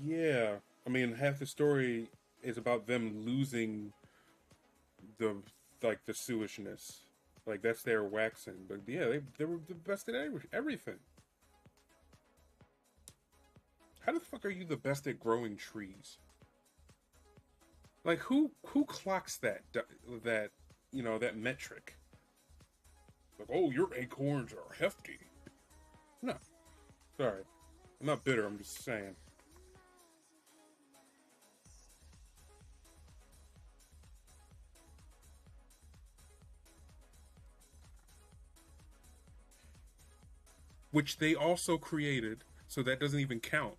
yeah. I mean, half the story is about them losing the the Suishness. Like that's their waxing. But yeah, they were the best at everything. How the fuck are you the best at growing trees? Like who clocks that that metric? Like, oh, your acorns are hefty. No, sorry, I'm not bitter. I'm just saying. Which they also created, so that doesn't even count.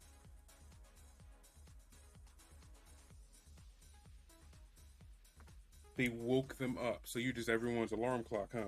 They woke them up, so you just everyone's alarm clock, huh?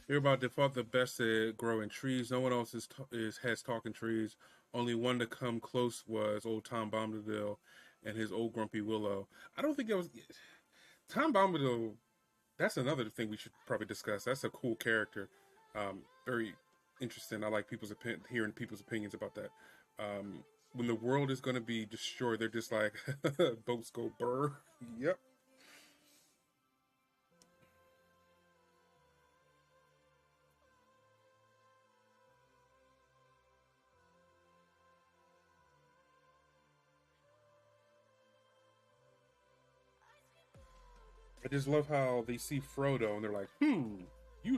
They're about default the best at growing trees. No one else has talking trees. Only one to come close was old Tom Bombadil and his old grumpy willow. I don't think that was Tom Bombadil. That's another thing we should probably discuss. That's a cool character. Very interesting. I like hearing people's opinions about that. When the world is going to be destroyed, they're just like boats go burr. Yep. I just love how they see Frodo and they're like, you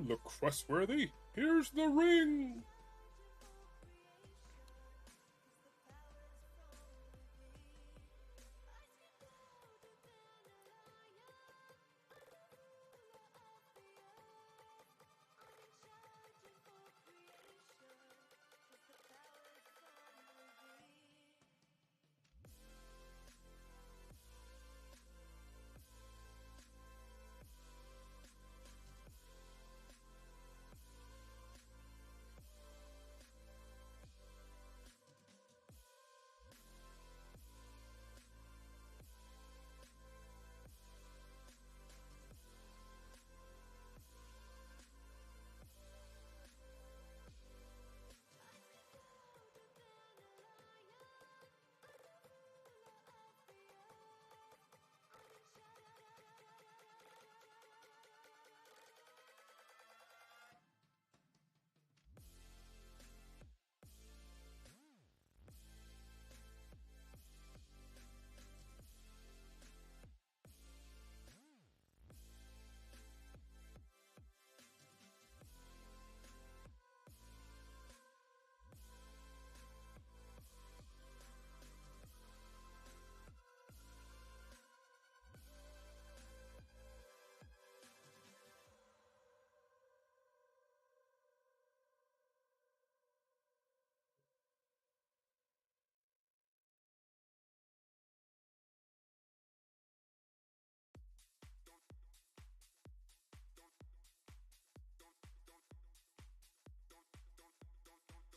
look trustworthy. Here's the ring.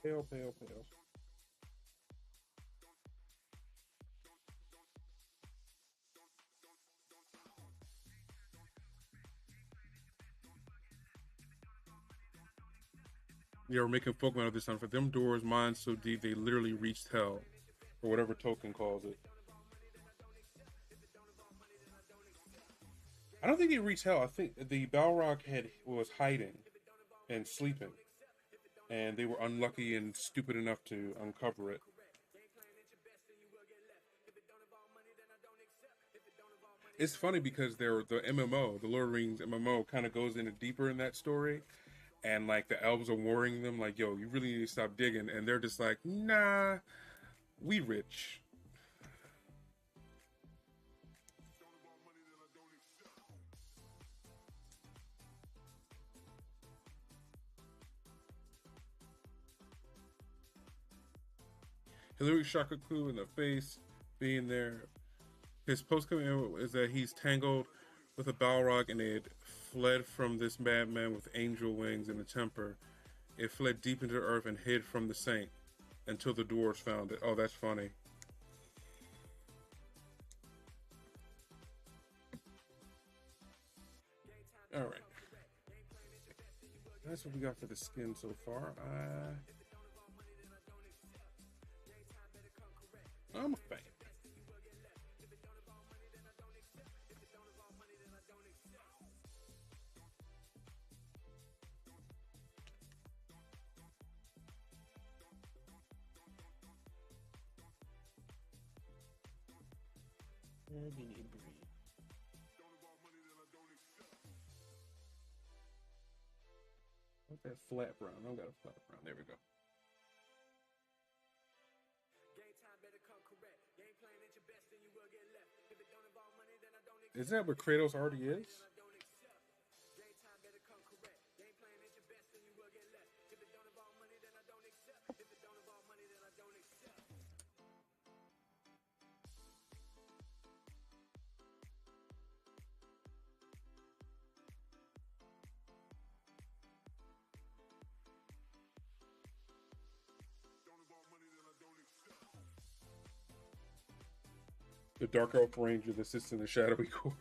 Pale, pale, pale. Yeah, we're making folk out of this time. For them doors, mine so deep they literally reached hell, or whatever Tolkien calls it. I don't think they reached hell. I think the Balrog had was hiding and sleeping, and they were unlucky and stupid enough to uncover it. It's funny because the MMO, the Lord of the Rings MMO, kind of goes into deeper in that story, and like the elves are warning them, like, "Yo, you really need to stop digging," and they're just like, "Nah, we rich." Hillary Shakaku in the face, being there. His post coming is that he's tangled with a Balrog and it fled from this madman with angel wings and a temper. It fled deep into the earth and hid from the saint until the dwarves found it. Oh, that's funny. All right. That's what we got for the skin so far. I'm a fan. What's that flat brown? I don't got a flat brown. There we go. Is that what Kratos already is? The Dark Elf Ranger that sits in the shadowy corner.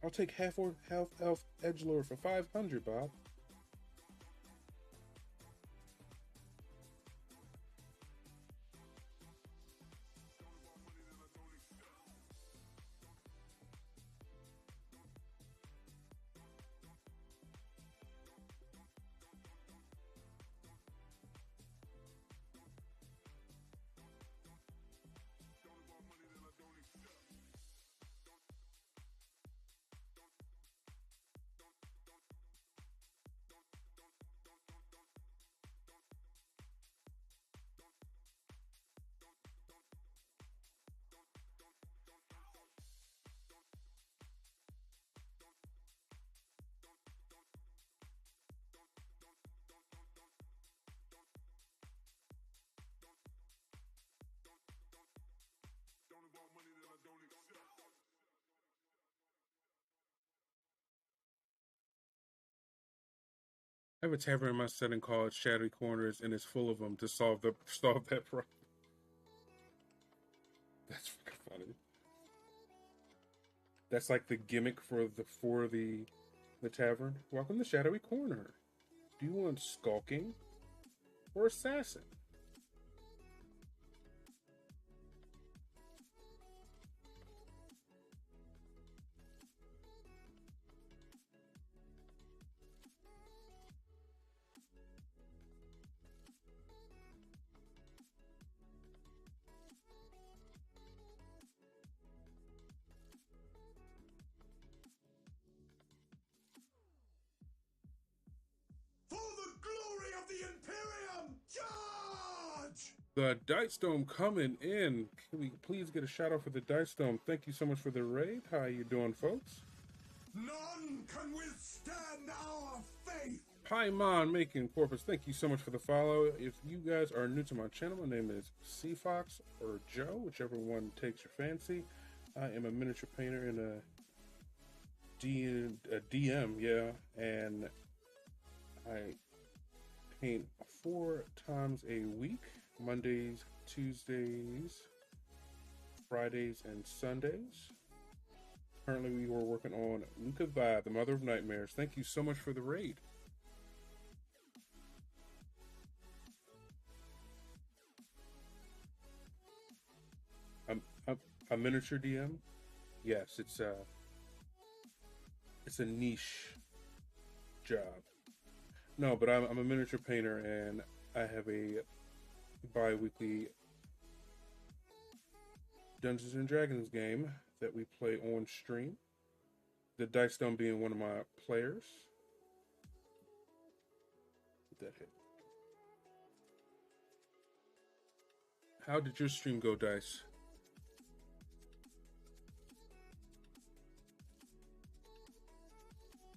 I'll take half elf edgelord for 500, Bob. I have a tavern in my setting called Shadowy Corners, and it's full of them to solve that problem. That's fucking funny. That's like the gimmick for the tavern. Welcome to Shadowy Corner. Do you want skulking or assassin? For the glory of the Imperium, charge! The Dice Dome coming in. Can we please get a shout out for the Dice Dome? Thank you so much for the raid. How you doing, folks? None can withstand our faith! Paimon making Corpus, thank you so much for the follow. If you guys are new to my channel, my name is Fox or Joe, whichever one takes your fancy. I am a miniature painter and a DM, yeah, and I paint 4 times a week, Mondays, Tuesdays, Fridays, and Sundays. Currently, we were working on Lauka Vibe, the Mother of Nightmares. Thank you so much for the raid. A miniature DM? Yes, it's a niche job. No, but I'm a miniature painter, and I have a bi-weekly Dungeons and Dragons game that we play on stream. The Dice Dome being one of my players. That hit. How did your stream go, Dice?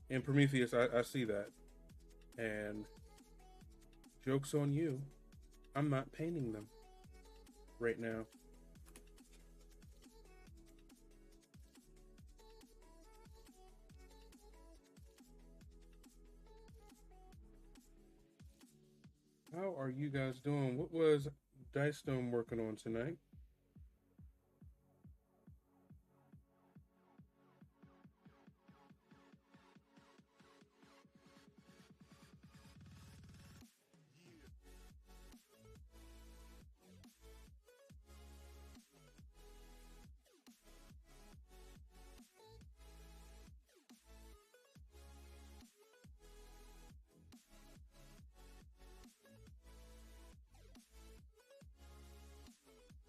And Prometheus, I see that. And joke's on you. I'm not painting them right now. How are you guys doing? What was Dice Dome working on tonight?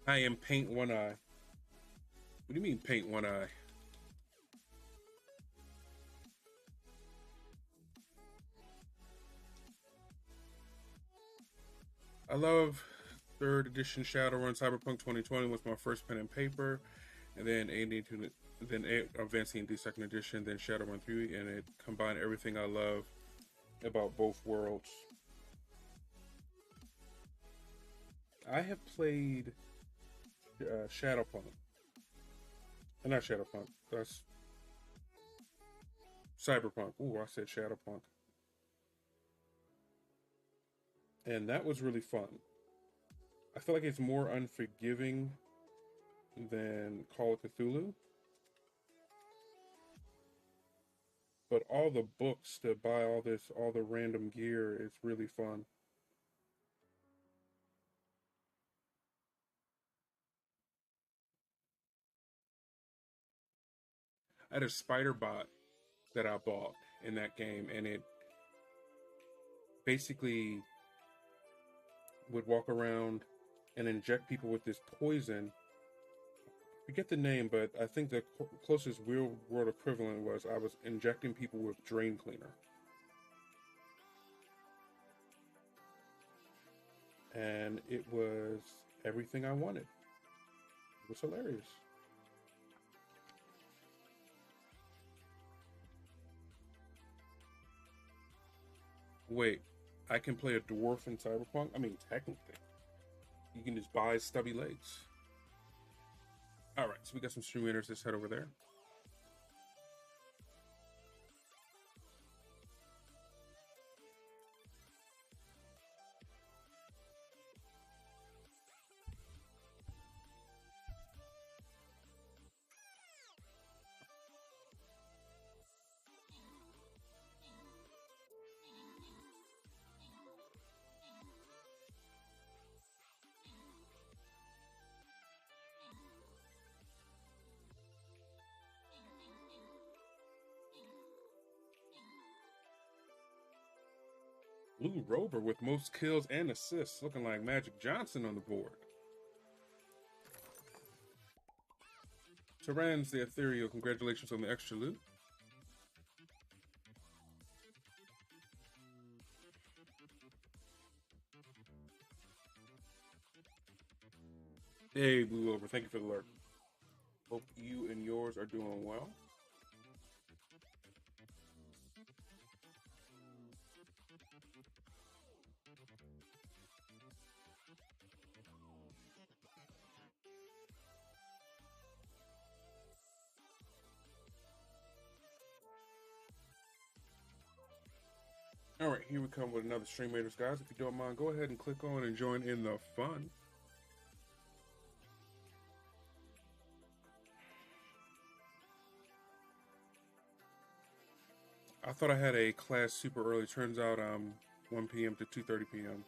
I am paint one eye. What do you mean paint one eye? I love 3rd edition Shadowrun. Cyberpunk 2020 was my first pen and paper, and then Advancing D 2nd edition, then Shadowrun 3, and it combined everything I love about both worlds. I have played Shadowpunk. Not Shadowpunk. That's Cyberpunk. Ooh, I said Shadowpunk. And that was really fun. I feel like it's more unforgiving than Call of Cthulhu. But all the books to buy all the random gear, it's really fun. I had a spider bot that I bought in that game, and it basically would walk around and inject people with this poison. I forget the name, but I think the closest real world equivalent was I was injecting people with drain cleaner. And it was everything I wanted. It was hilarious. Wait, I can play a dwarf in Cyberpunk? I mean, technically. You can just buy stubby legs. Alright, so we got some stream winners. Let's head over there. Blue Rover with most kills and assists, looking like Magic Johnson on the board. Tyran's the Ethereal, congratulations on the extra loot. Hey, Blue Rover, thank you for the lurk. Hope you and yours are doing well. All right, here we come with another Stream Raiders, guys. If you don't mind, go ahead and click on and join in the fun. I thought I had a class super early. Turns out 1 p.m. to 2:30 p.m.,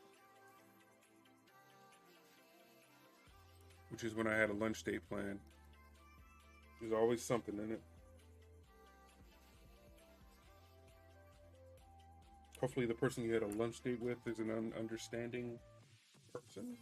which is when I had a lunch date planned. There's always something in it. Hopefully the person you had a lunch date with is an understanding person.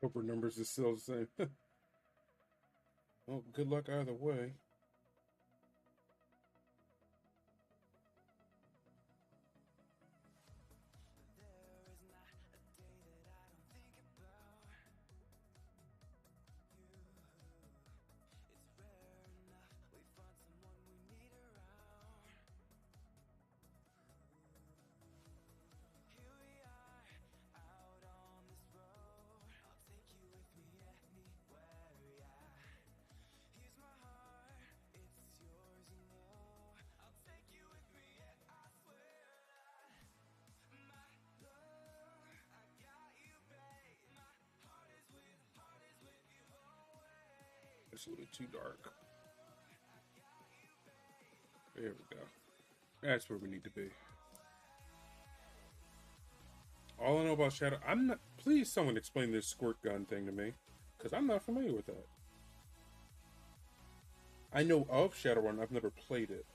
Hope our numbers is still the same. Well, good luck either way. It's a little too dark. There we go. That's where we need to be. All I know about Shadow, I'm not. Please, someone explain this squirt gun thing to me, because I'm not familiar with that. I know of Shadowrun. I've never played it.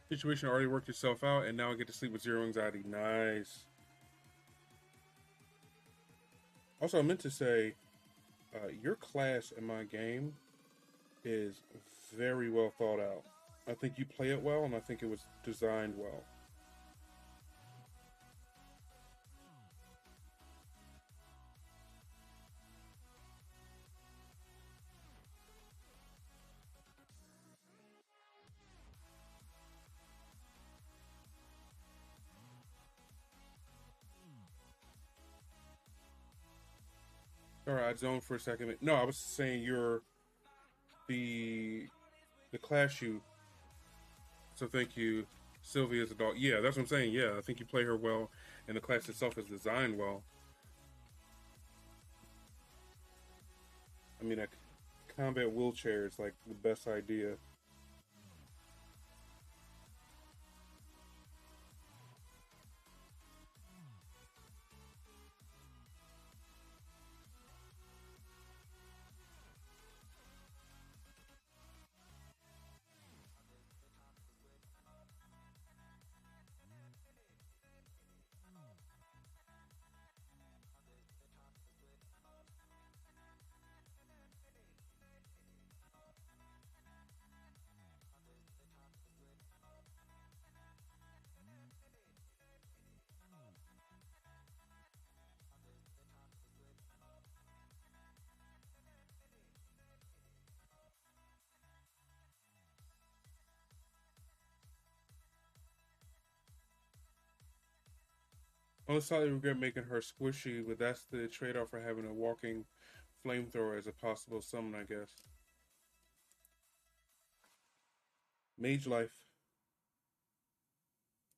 Situation already worked itself out, and now I get to sleep with zero anxiety. Nice. Also, I meant to say, your class in my game is very well thought out. I think you play it well, and I think it was designed well. All right, I zoned for a second. No, I was saying you're the class you. So thank you, Sylvia's a dog. Yeah, that's what I'm saying. Yeah, I think you play her well, and the class itself is designed well. I mean, a combat wheelchair is like the best idea. Only slightly regret making her squishy, but that's the trade-off for having a walking flamethrower as a possible summon, I guess. Mage life.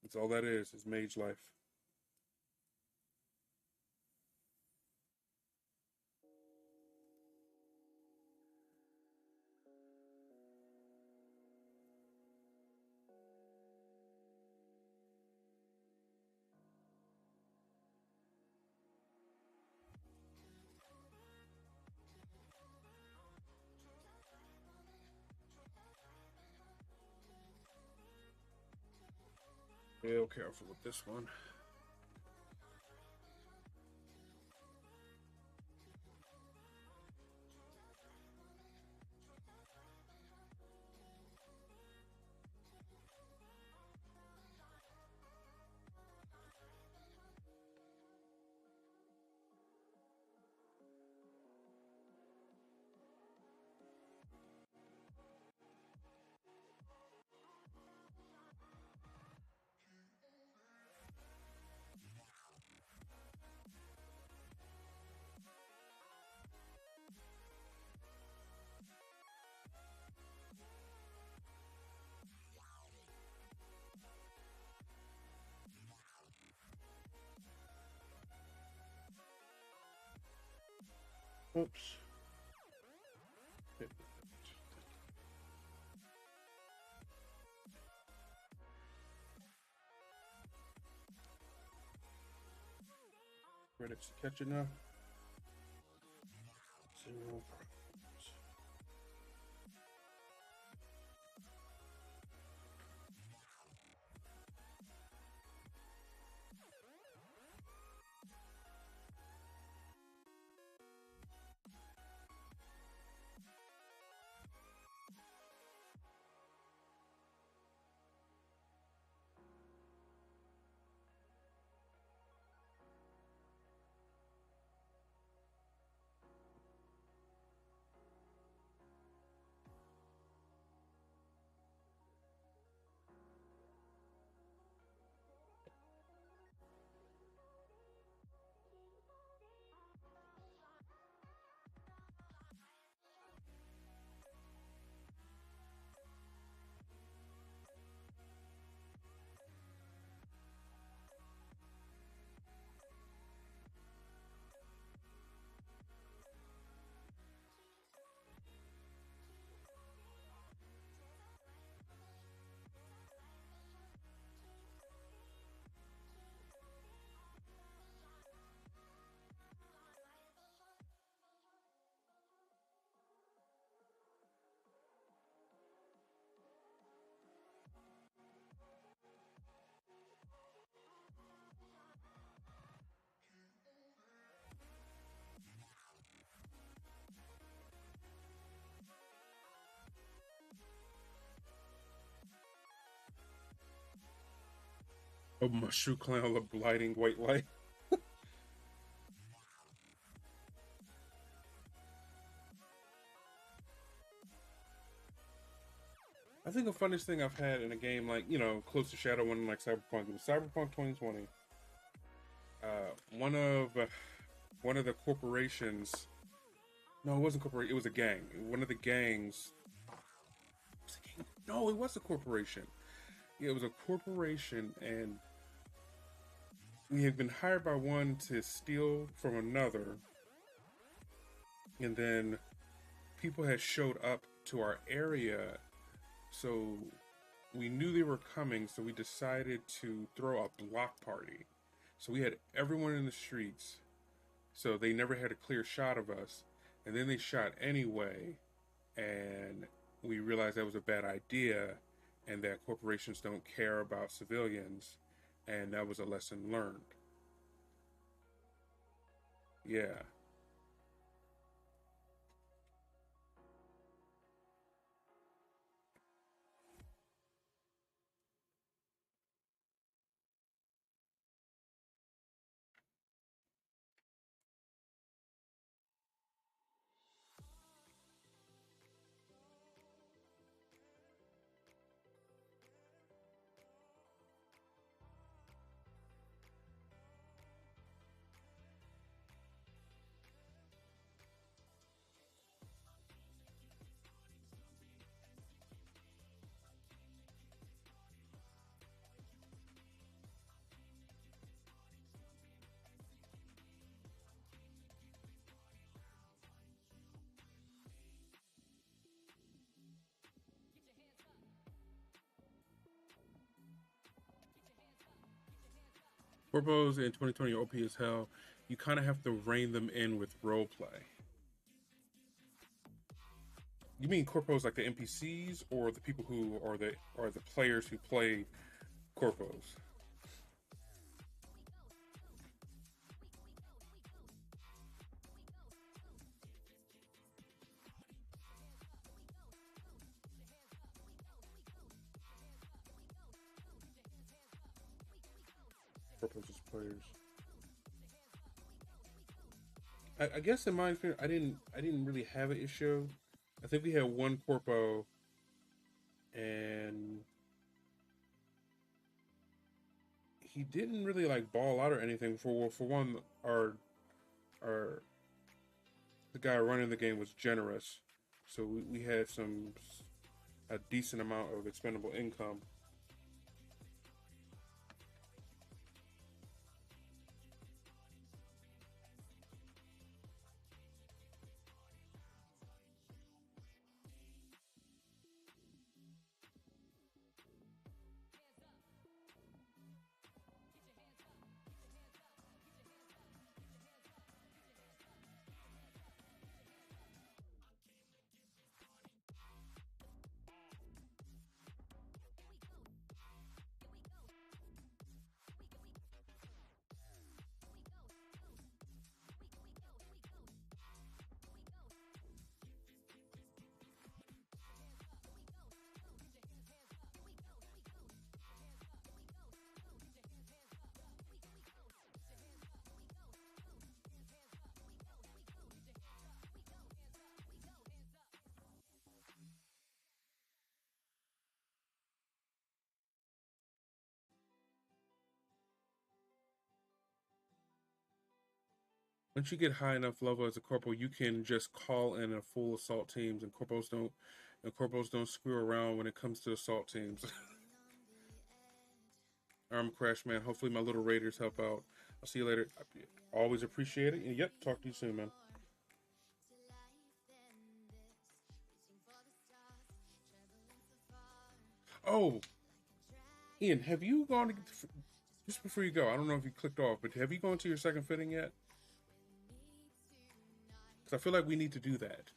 That's all that is mage life. Real careful with this one. Oops. Credits catching up. Zero problems. Oh, my shoe clown, the blinding white light. I think the funniest thing I've had in a game like, close to Shadow One like Cyberpunk, it was Cyberpunk 2020. One of the corporations. No, it wasn't corporation. It was a gang. One of the gangs. Was it a gang? No, it was a corporation. Yeah, it was a corporation, and we had been hired by one to steal from another, and then people had showed up to our area, so we knew they were coming, so we decided to throw a block party. So we had everyone in the streets, so they never had a clear shot of us, and then they shot anyway, and we realized that was a bad idea, and that corporations don't care about civilians, and that was a lesson learned. Yeah. Corpos in 2020 OP as hell. You kind of have to rein them in with roleplay. You mean corpos like the NPCs or the people who are the players who play corpos? Corpos as players. I guess in my experience, I didn't really have an issue. I think we had one corpo, and he didn't really like ball out or anything. For one, our the guy running the game was generous, so we had a decent amount of expendable income. Once you get high enough level as a corporal, you can just call in a full assault teams, and corporals don't screw around when it comes to assault teams. Arm crash, man. Hopefully, my little raiders help out. I'll see you later. Always appreciate it. And yep, talk to you soon, man. Oh, Ian, have you gone to just before you go? I don't know if you clicked off, but have you gone to your second fitting yet? Because I feel like we need to do that.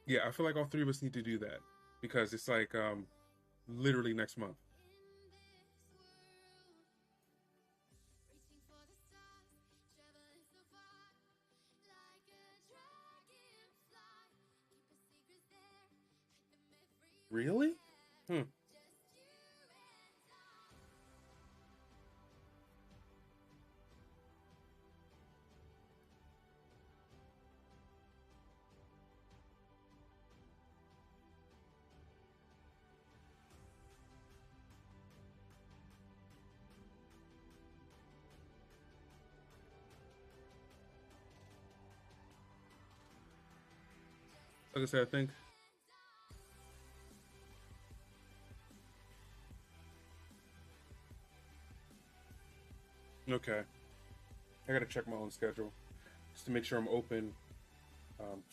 Yeah, I feel like all three of us need to do that because it's like literally next month. Really? Hmm. Like I said, I think. Okay. I gotta check my own schedule just to make sure I'm open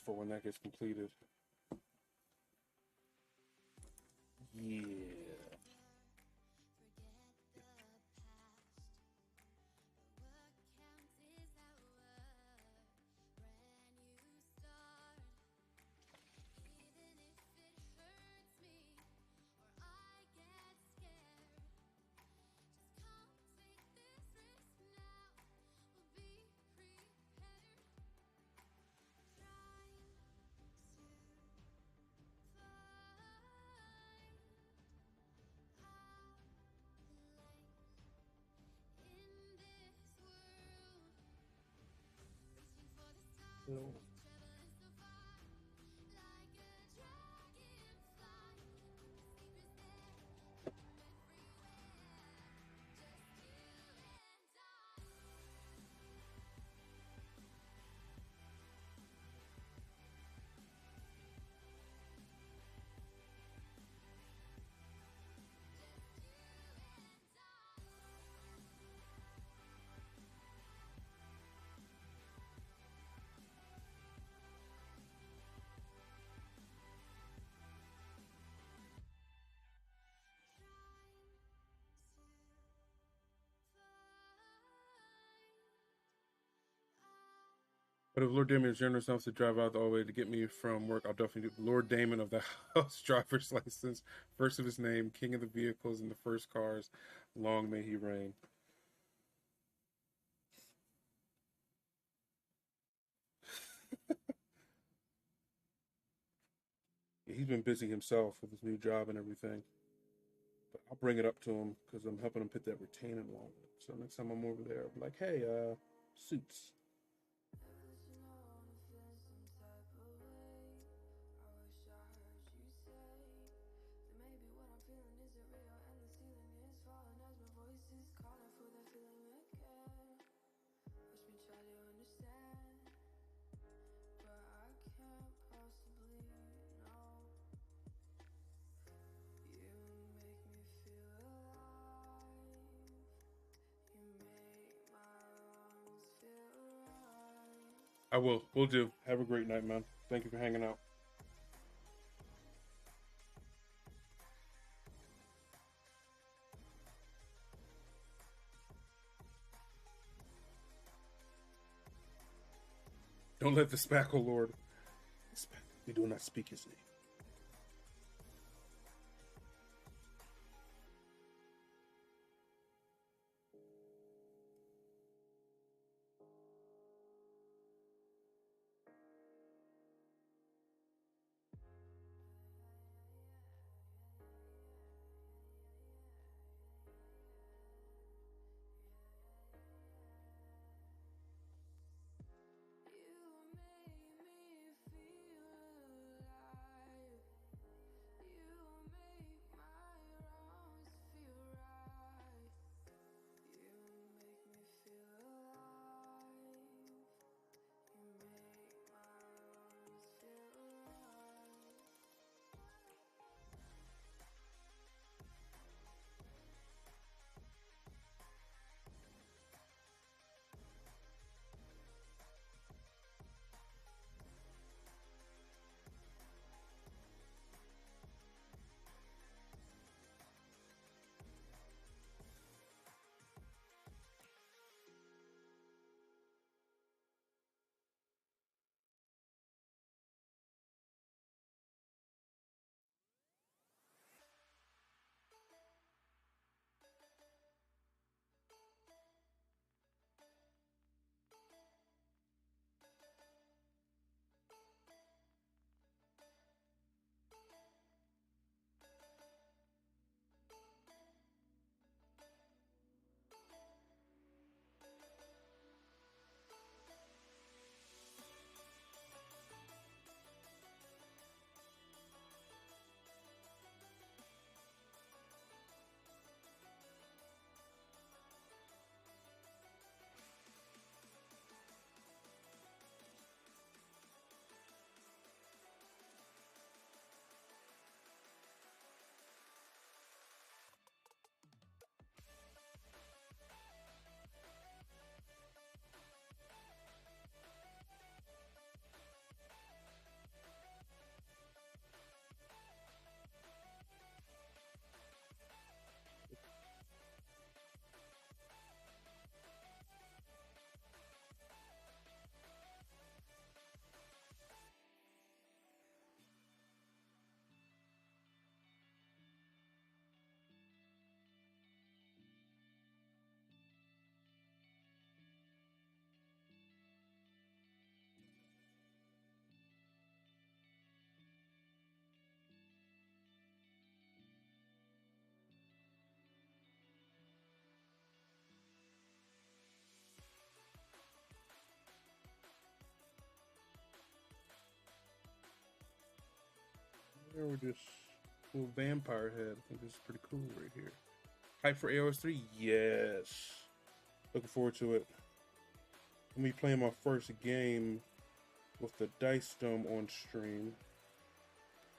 for when that gets completed. Yeah. No. But if Lord Damon is generous enough to drive out all the way to get me from work, I'll definitely do Lord Damon of the house driver's license, first of his name, king of the vehicles and the first cars. Long may he reign. Yeah, he's been busy himself with his new job and everything. But I'll bring it up to him because I'm helping him put that retaining wall. So next time I'm over there, I'll be like, hey, suits. I will. We'll do. Have a great night, man. Thank you for hanging out. Don't let the Spackle Lord. We do not speak his name. here with this little vampire head. I think this is pretty cool right here. Hype for AOS 3? Yes. Looking forward to it. I'm gonna be playing my first game with the Dice Dome on stream.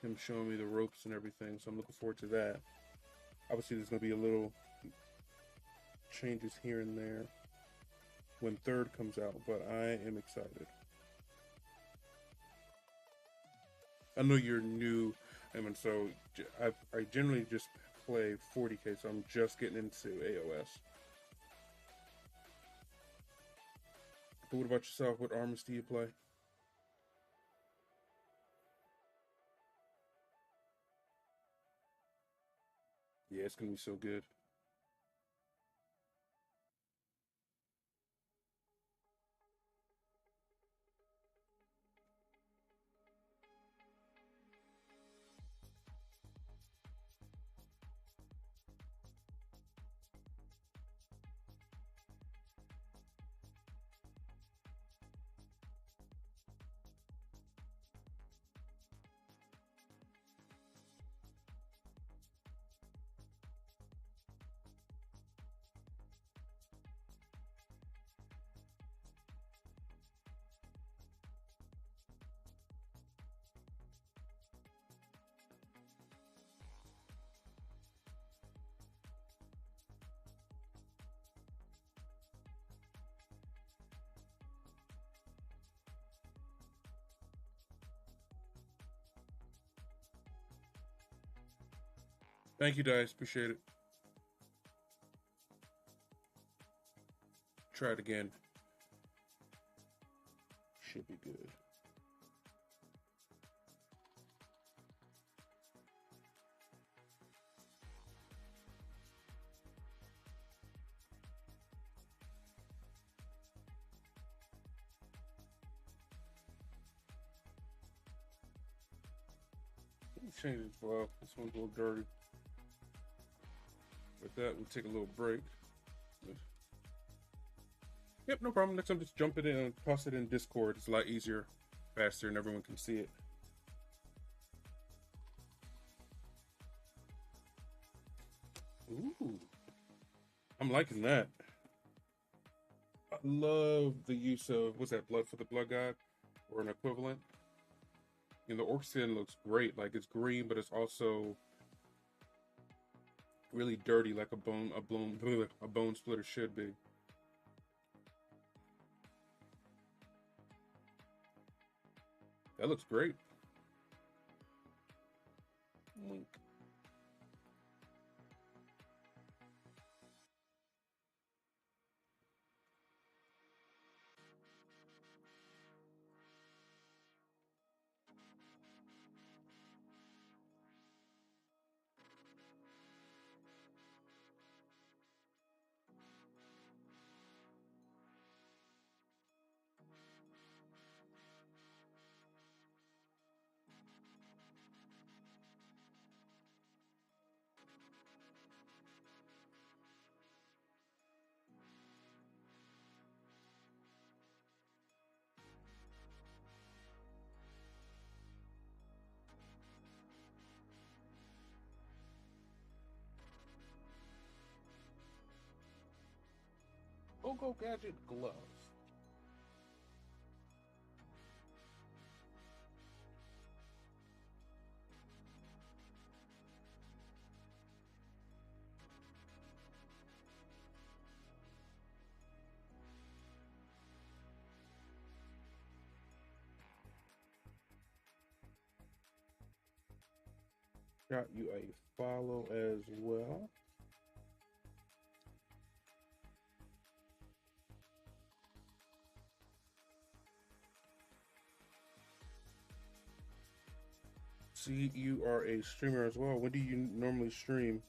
Him showing me the ropes and everything, so I'm looking forward to that. Obviously, there's gonna be a little changes here and there when third comes out, but I am excited. I know you're new, and so I generally just play 40k, so I'm just getting into AOS. But what about yourself? What armies do you play? Yeah, it's gonna be so good. Thank you, Dice. Appreciate it. Try it again. Should be good. Let's change it for this one's a little dirty. With that, we'll take a little break. Yep, no problem. Next time, just jump it in and toss it in Discord. It's a lot easier, faster, and everyone can see it. Ooh, I'm liking that. I love the use of, what's that, blood for the blood god? Or an equivalent? And the orc skin looks great. Like, it's green, but it's also really dirty, like a bone splitter should be. That looks great. Wink. Go Gadget gloves. Got you a follow as well. See, you are a streamer as well. When do you normally stream?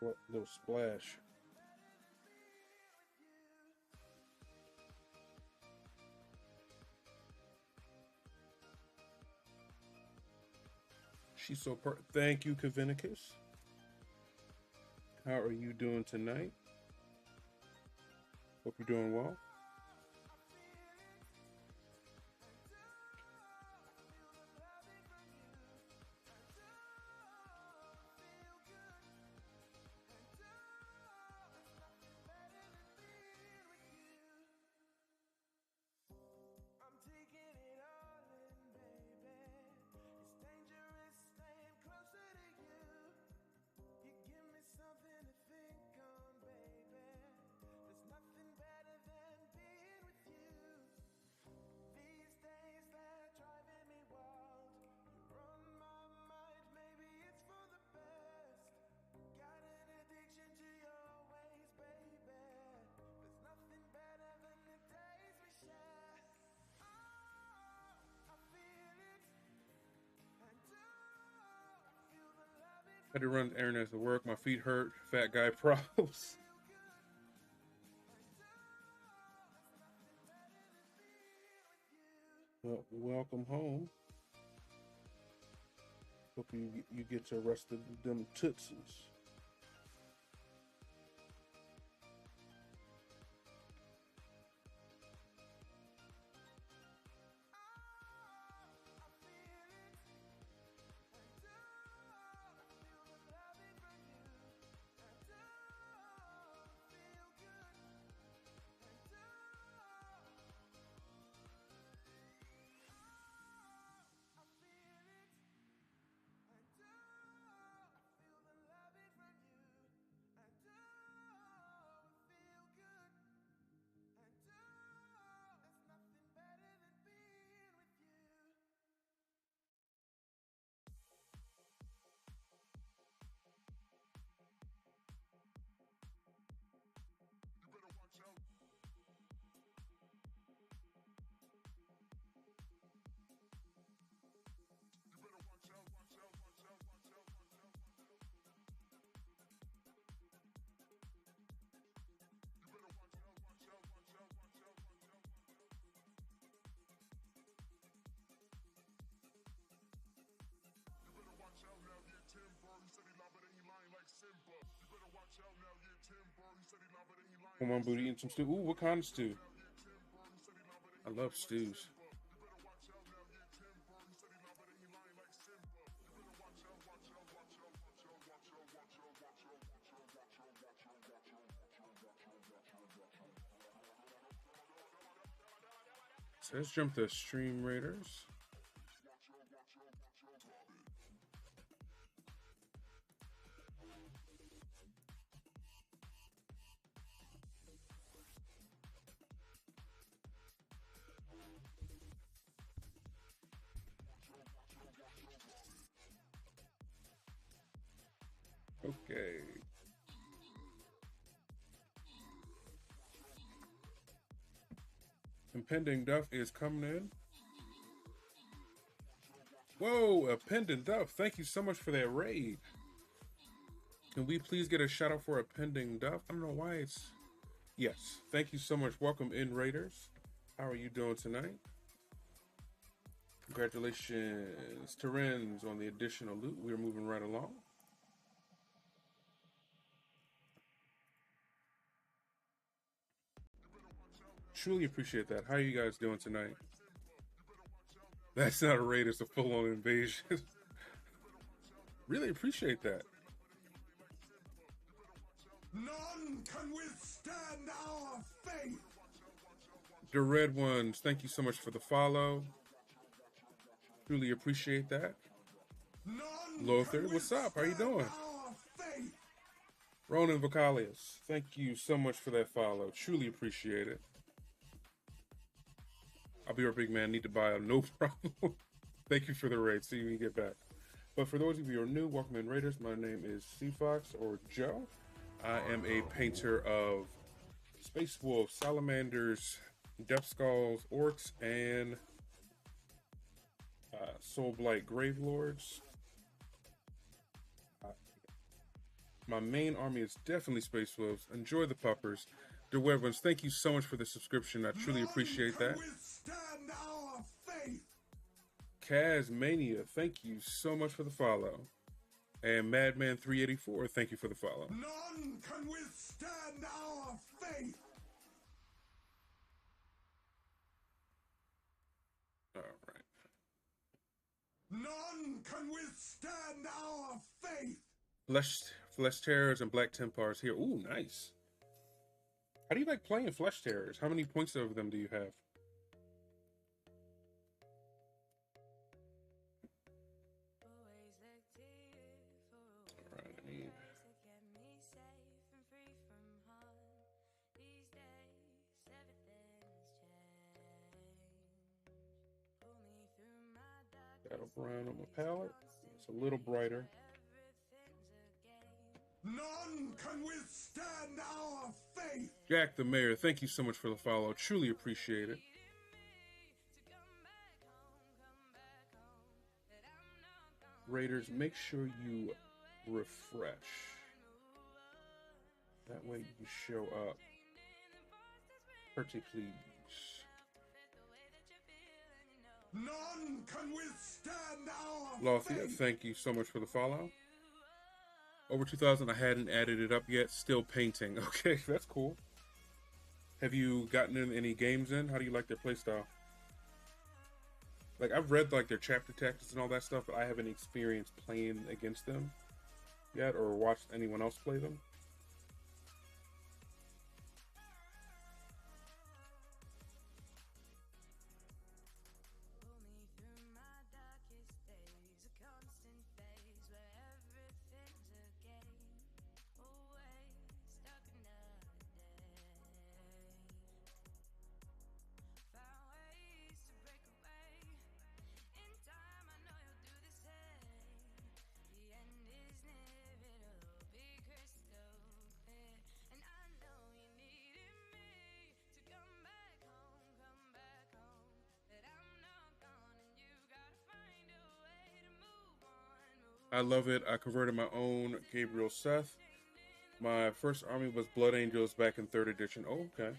little splash. She's so thank you, Kavinicus. How are you doing tonight? Hope you're doing well. Had to run errands to work. My feet hurt. Fat guy problems. Well, welcome home. Hope you get to rest of them tootsies. Come on, booty, eating some stew. Ooh, what kind of stew? I love stews. So let's jump to Stream Raiders. Okay. Impending Duff is coming in. Whoa, a pendant Duff. Thank you so much for that raid. Can we please get a shout out for a pending Duff? I don't know why it's... Yes. Thank you so much. Welcome in, Raiders. How are you doing tonight? Congratulations to Renz on the additional loot. We're moving right along. Truly appreciate that. How are you guys doing tonight? That's not a raid, it's a full-on invasion. Really appreciate that. None can withstand our faith. The Red Ones, thank you so much for the follow. Truly appreciate that. None Lothar, what's up? How you doing? Ronan Vocalius, thank you so much for that follow. Truly appreciate it. I'll be your big man. Need to buy a no problem. Thank you for the raid. See you when you get back. But for those of you who are new, welcome in, Raiders. My name is Fox or Joe. I am a painter of Space Wolves, Salamanders, Death Skulls, Orcs, and Soul Blight Gravelords. My main army is definitely Space Wolves. Enjoy the puppers. Dear Webbons, thank you so much for the subscription. I truly appreciate that. Withstand our faith. Kazmania, thank you so much for the follow. And Madman384, thank you for the follow. None can withstand our faith. All right. None can withstand our faith. Flesh Terrors and Black Templars here. Ooh, nice. How do you like playing Flesh Terrors? How many points of them do you have? Got a brown on my palette. It's a little brighter. None can withstand our faith. Jack the Mayor, thank you so much for the follow. Truly appreciate it. Raiders, make sure you refresh. That way you show up. Pretty please. None can withstand our Lothia, faith. thank you so much for the follow. Over 2,000, I hadn't added it up yet. Still painting. Okay, that's cool. Have you gotten in any games in? How do you like their playstyle? Like, I've read like their chapter texts and all that stuff, but I haven't experienced playing against them yet or watched anyone else play them. I love it. I converted my own Gabriel Seth. My first army was Blood Angels back in 3rd edition. Oh, okay.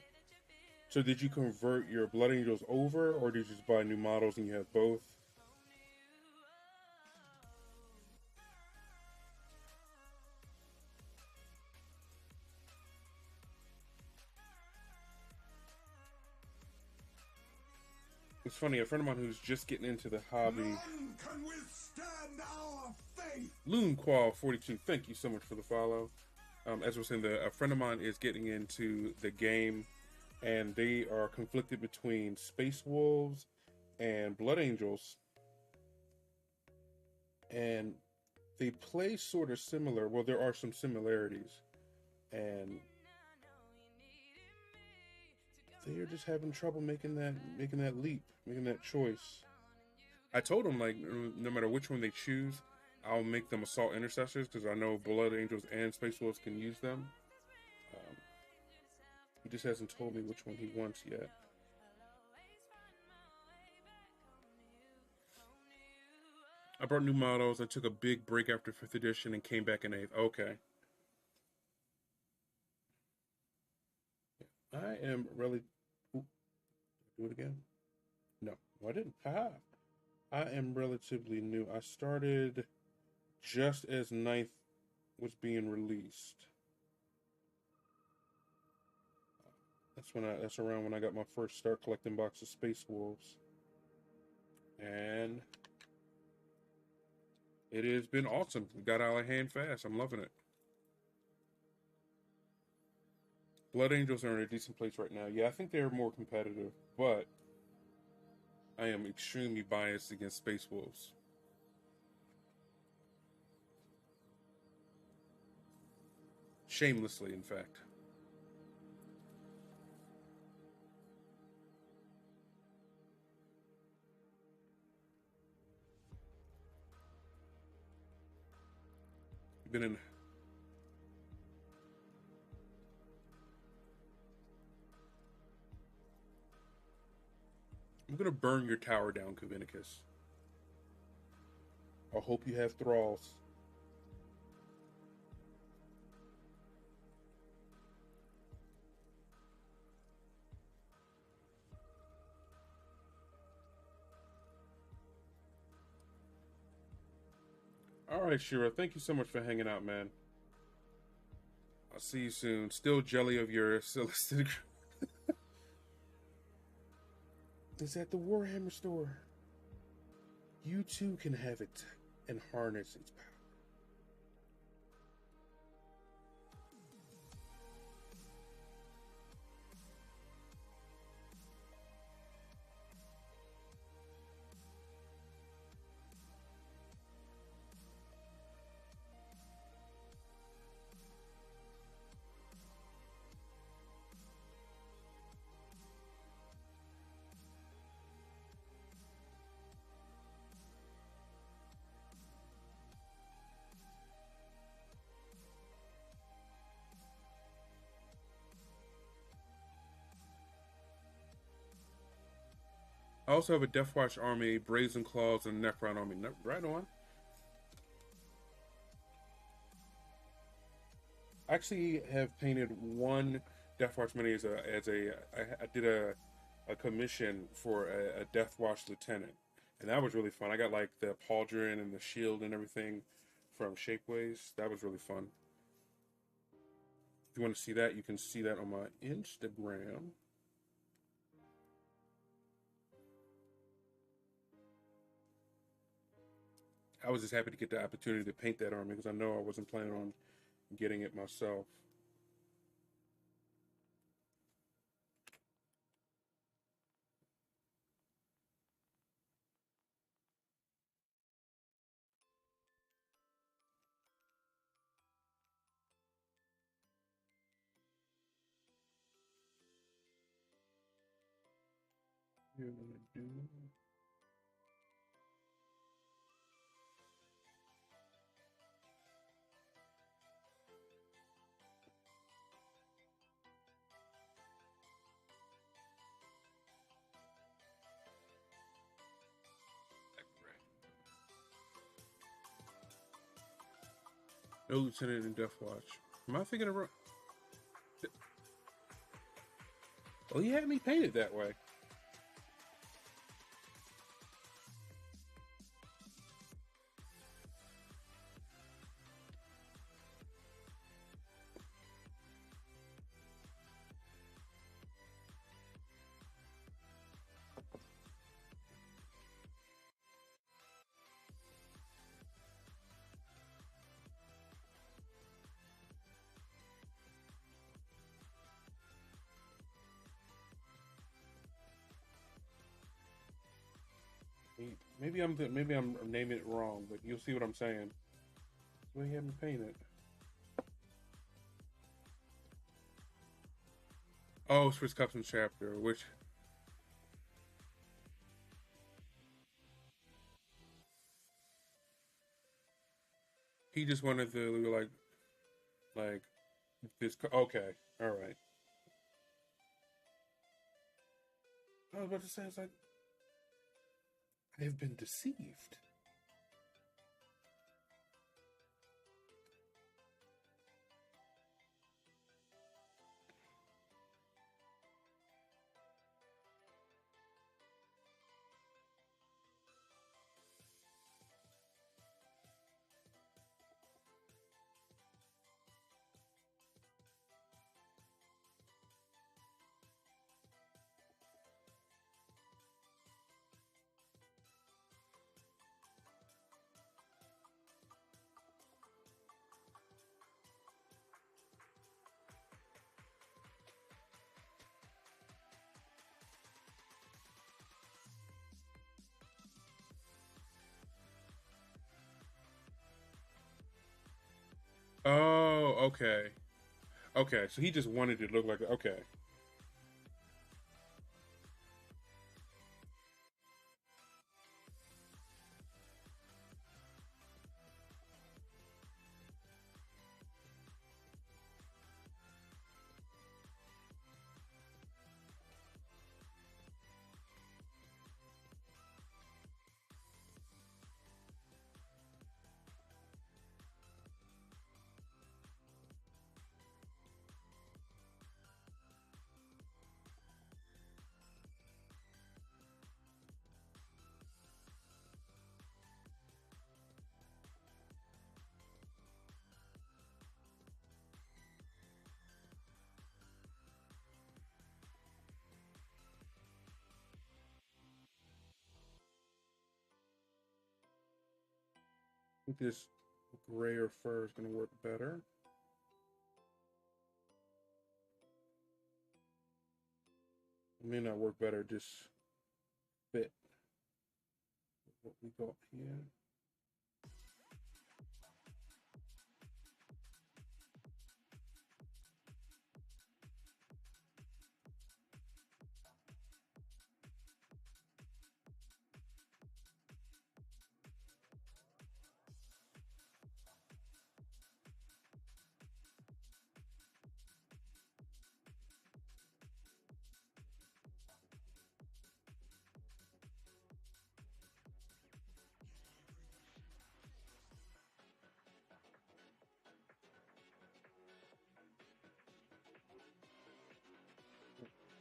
So did you convert your Blood Angels over, or did you just buy new models and you have both? It's funny, a friend of mine who's just getting into the hobby. None can withstand our faith. LoonQual42, thank you so much for the follow. As we're saying, a friend of mine is getting into the game, and they are conflicted between Space Wolves and Blood Angels. And they play sort of similar. Well, there are some similarities. And they're just having trouble making that leap, making that choice. I told them, like, no matter which one they choose, I'll make them Assault Intercessors, because I know Blood Angels and Space Wolves can use them. He just hasn't told me which one he wants yet. I brought new models. I took a big break after 5th edition and came back in 8th. Okay. I am really... Ooh. Do it again? No, I didn't. Haha. I am relatively new. I started just as 9th was being released. That's around when I got my first start collecting box of Space Wolves. And it has been awesome. We got out of hand fast. I'm loving it. Blood Angels are in a decent place right now. Yeah, I think they're more competitive, but I am extremely biased against Space Wolves. Shamelessly, in fact. Been in... I'm gonna burn your tower down, Covinicus. I hope you have thralls. All right, Shira. Thank you so much for hanging out, man. I'll see you soon. Still jelly of your solicited. It's at the Warhammer store. You too can have it and harness its power. I also have a Deathwatch army, Brazen Claws, and a Necron army. Right on. I actually have painted one Deathwatch mini I did a commission for a Deathwatch lieutenant, and that was really fun. I got like the pauldron and the shield and everything from Shapeways. That was really fun. If you want to see that, you can see that on my Instagram. I was just happy to get the opportunity to paint that army because I know I wasn't planning on getting it myself. You're gonna do no lieutenant in Deathwatch. Am I thinking of wrong? Well, he had me painted that way. Maybe I'm naming it wrong, but you'll see what I'm saying. That's why he had me paint it. Oh, Swiss Customs chapter, which he just wanted to like this. Okay, all right. I was about to say, it's like I have been deceived. Oh, okay. Okay, so he just wanted it to look like okay. I think this grayer fur is going to work better. It may not work better, just fit what we got here.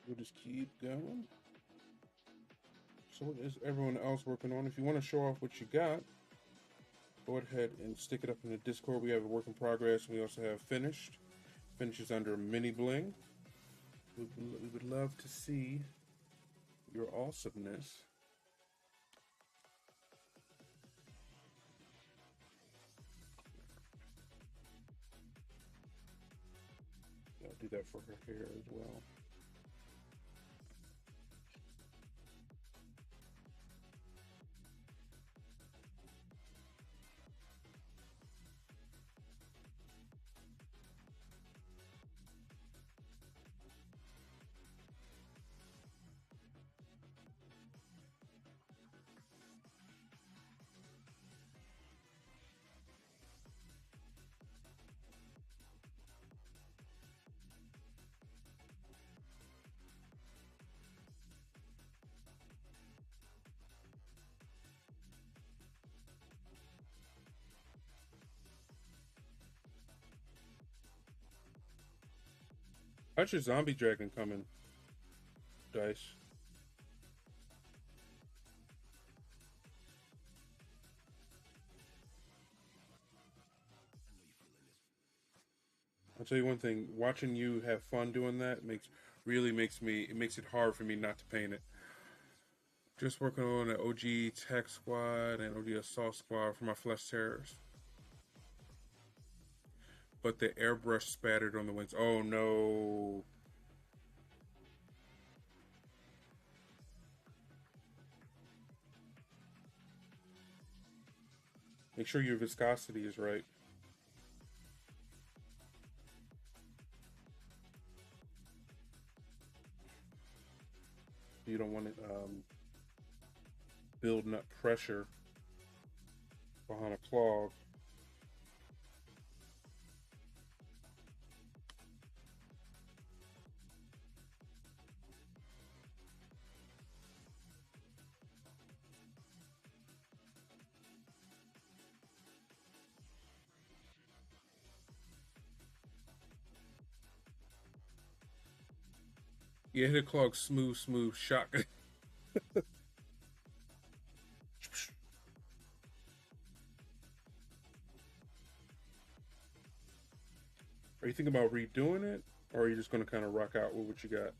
We'll just keep going. So what is everyone else working on? If you want to show off what you got, go ahead and stick it up in the Discord. We have a work in progress. We also have finished. Finish is under mini bling. We would love to see your awesomeness. I'll do that for her hair as well. How's your zombie dragon coming, Dice? I'll tell you one thing. Watching you have fun doing that makes it hard for me not to paint it. Just working on an OG Tech Squad and OG Assault Squad for my Flesh Terrors. But the airbrush spattered on the wings. Oh no. Make sure your viscosity is right. You don't want it building up pressure behind a clog. Yeah, hit a clog smooth shock. Are you thinking about redoing it, or are you just going to kind of rock out with what you got?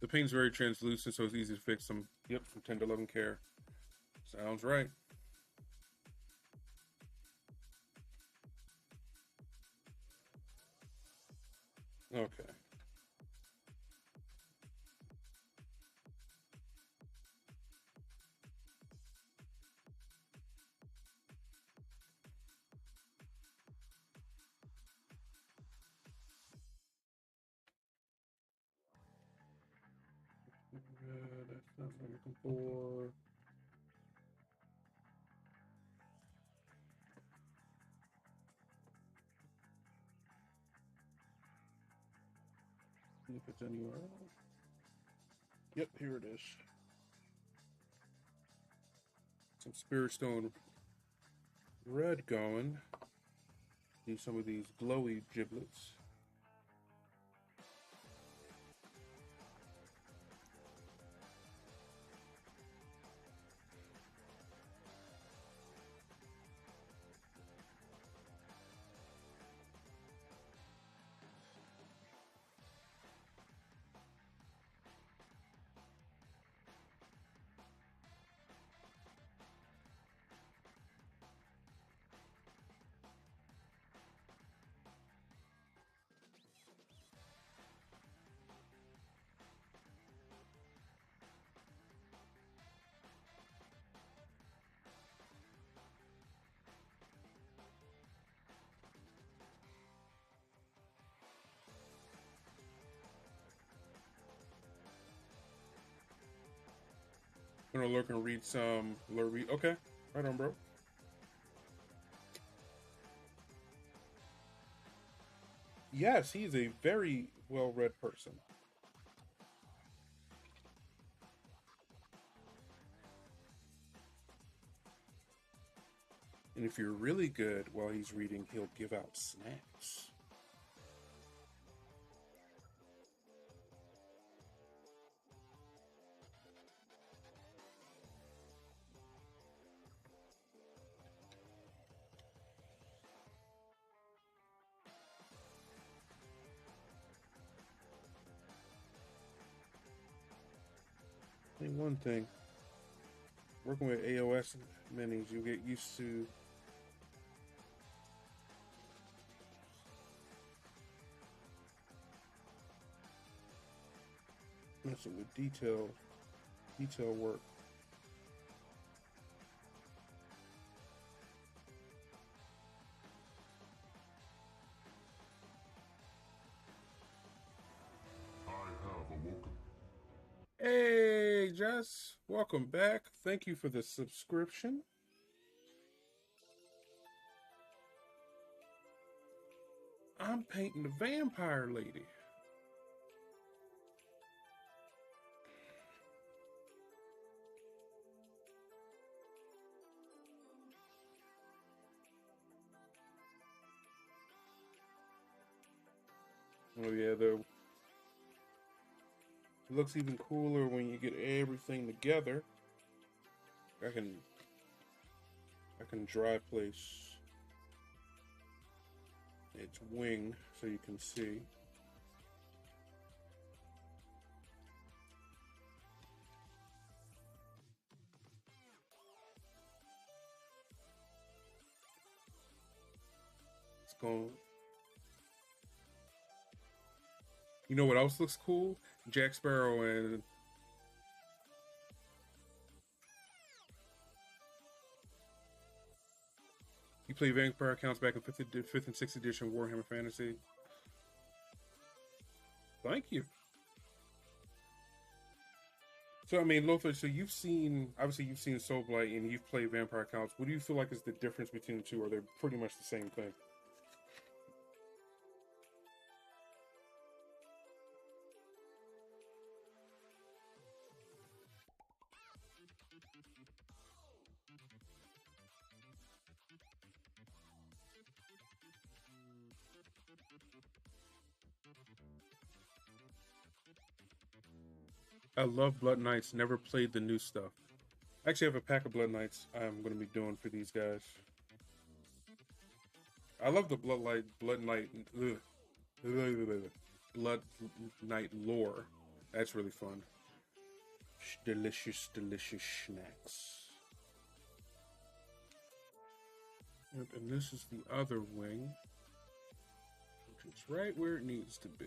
The paint's very translucent, so it's easy to fix. Some 10 to 11 care. Sounds right. Okay. That's not what I'm looking for. See if it's anywhere. Yep, here it is. Some Spirit Stone red going. Need some of these glowy giblets. I'm gonna lurk and read some. Okay, right on, bro. Yes, he's a very well-read person. And if you're really good while he's reading, he'll give out snacks. I think one thing, working with AOS minis, you get used to messing with detail work. I have awoken. Hey, Jess, welcome back. Thank you for the subscription. I'm painting the vampire lady. Oh yeah, it looks even cooler when you get everything together. I can dry place its wing so you can see. It's going. You know what else looks cool? Jack Sparrow and you play vampire accounts back in 5th and 6th edition Warhammer Fantasy. Thank you. So I mean, Lothar, so you've seen Soul Blight and you've played vampire accounts. What do you feel like is the difference between the two? Or they're pretty much the same thing? I love Blood Knights. Never played the new stuff. I actually have a pack of Blood Knights I'm going to be doing for these guys. I love the Blood Knight lore. That's really fun. Delicious, delicious snacks. Yep, and this is the other wing, which is right where it needs to be.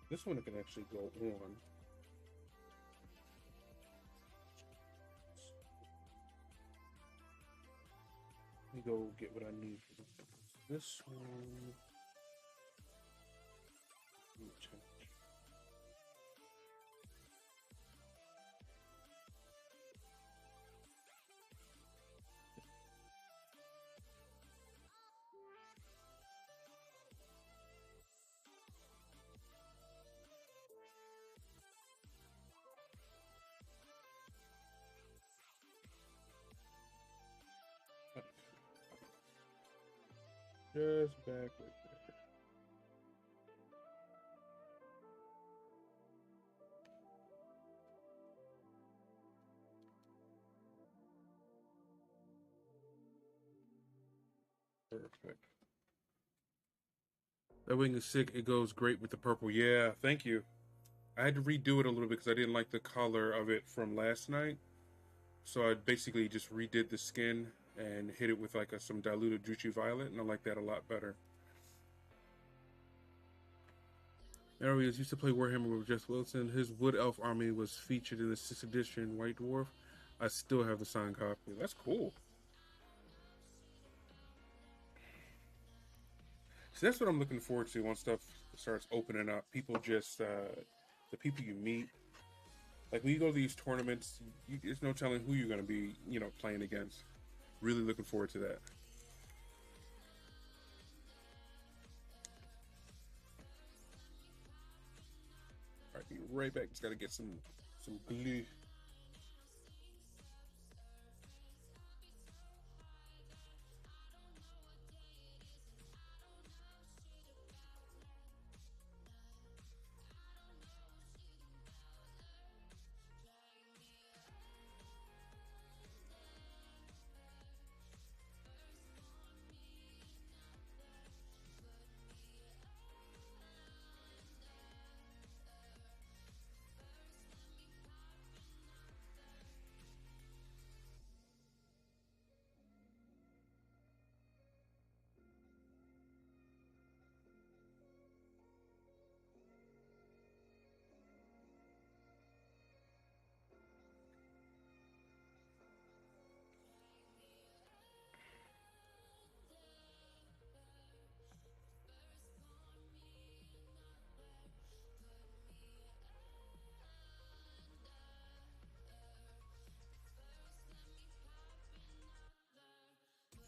This one can actually go on. Let me go get what I need for this. This one. Let me change. Just back right there. Perfect. That wing is sick. It goes great with the purple. Yeah, thank you. I had to redo it a little bit because I didn't like the color of it from last night. So I basically just redid the skin and hit it with like some diluted Juchi Violet, and I like that a lot better. Areas used to play Warhammer with Jeff Wilson. His Wood Elf army was featured in the 6th edition White Dwarf. I still have the signed copy. That's cool. So that's what I'm looking forward to once stuff starts opening up. People just, the people you meet. Like when you go to these tournaments, there's no telling who you're going to be, playing against. Really looking forward to that. All right, be right back. Just got to get some glue.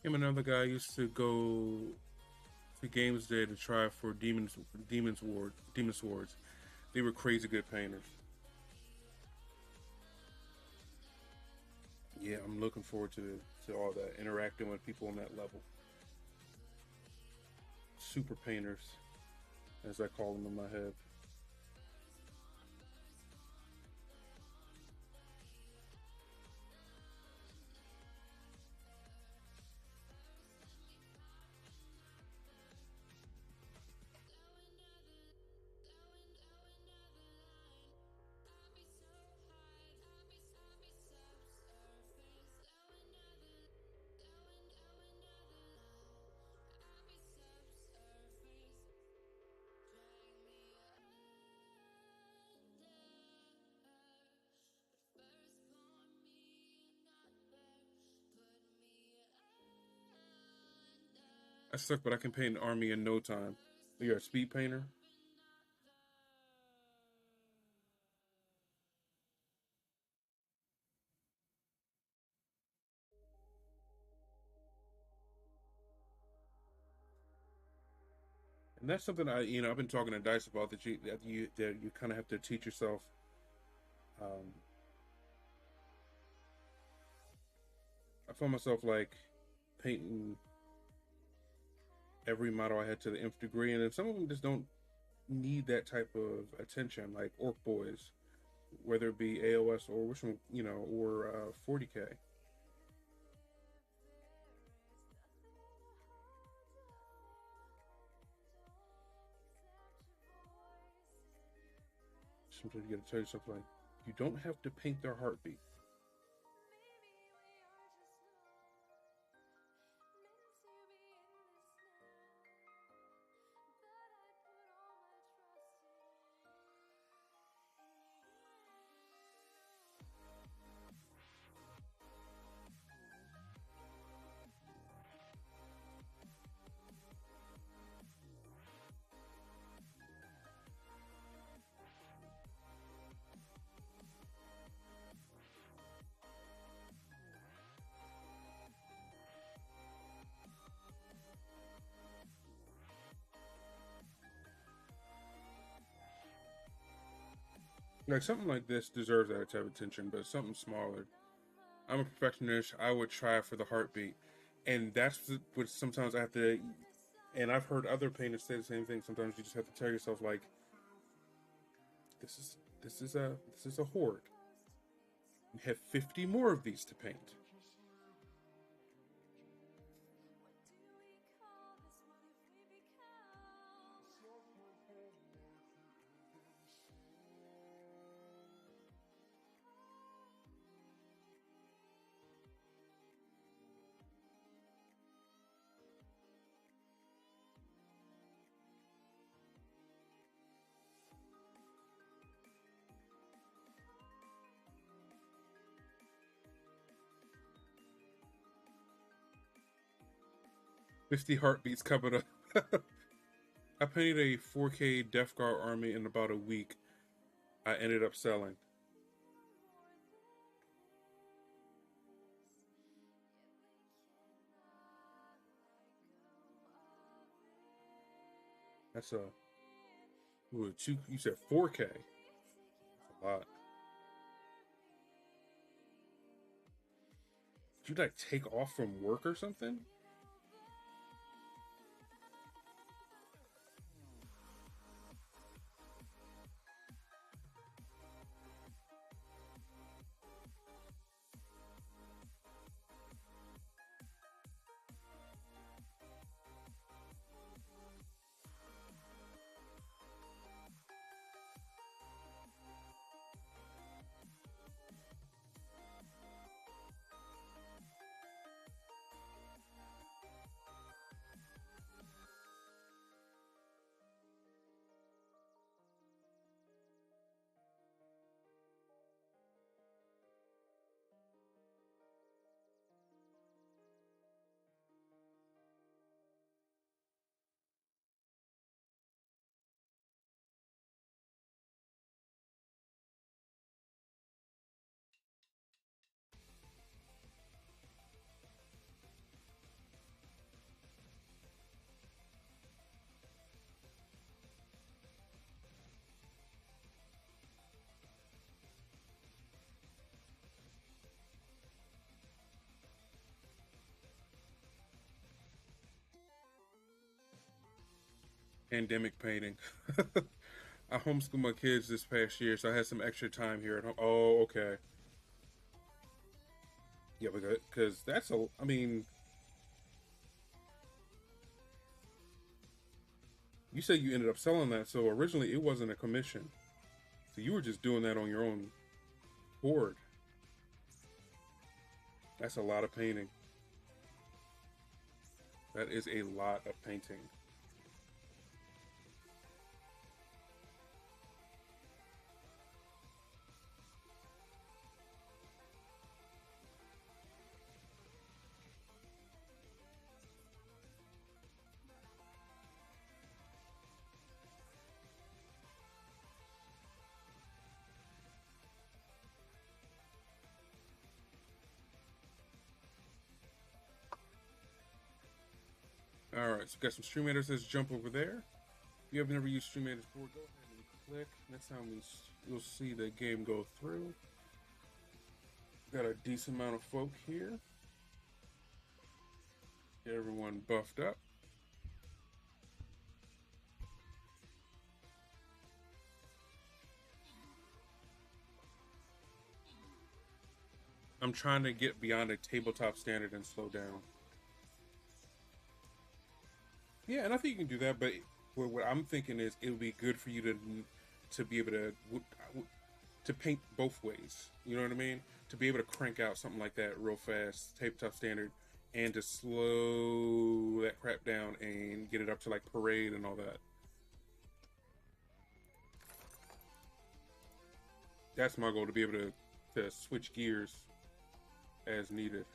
Him and another guy used to go to games day to try for Demon Swords. They were crazy good painters. Yeah, I'm looking forward to all that, interacting with people on that level. Super painters, as I call them in my head. I suck, but I can paint an army in no time. You're a speed painter? And that's something I've been talking to Dice about that you kind of have to teach yourself. Um, I found myself like painting every model I had to the nth degree, and then some of them just don't need that type of attention, like Orc Boys, whether it be AOS or which one, or 40K. Sometimes you got to tell yourself like, you don't have to paint their heartbeat. Like something like this deserves that type of attention, but something smaller. I'm a perfectionist. I would try for the heartbeat, and that's what sometimes I have to. And I've heard other painters say the same thing. Sometimes you just have to tell yourself like, this is a horde. You have 50 more of these to paint. 50 heartbeats coming up. I painted a 4K Death Guard army in about a week. I ended up selling. That's a you said 4K. That's a lot. Did you like take off from work or something? Pandemic painting. I homeschooled my kids this past year, so I had some extra time here at home. Oh, okay. Yeah, because that's a. I mean, you said you ended up selling that, so originally it wasn't a commission, so you were just doing that on your own board. That's a lot of painting. That is a lot of painting. All right, so we got some StreamYarders. Let's jump over there. If you have never used StreamYarders before, go ahead and click. Next time you'll see the game go through. Got a decent amount of folk here. Get everyone buffed up. I'm trying to get beyond a tabletop standard and slow down. Yeah, and I think you can do that, but what I'm thinking is it would be good for you to be able to paint both ways. You know what I mean? To be able to crank out something like that real fast, tabletop standard, and to slow that crap down and get it up to like parade and all that. That's my goal, to be able to switch gears as needed.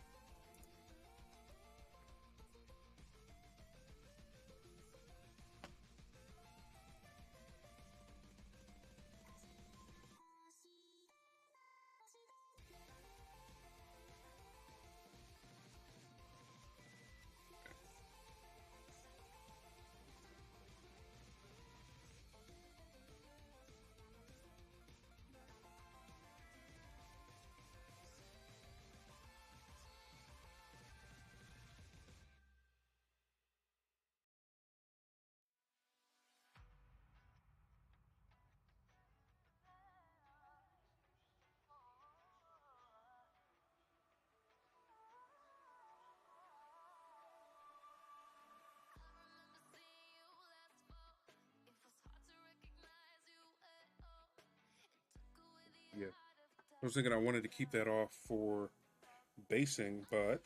was thinking I wanted to keep that off for basing, but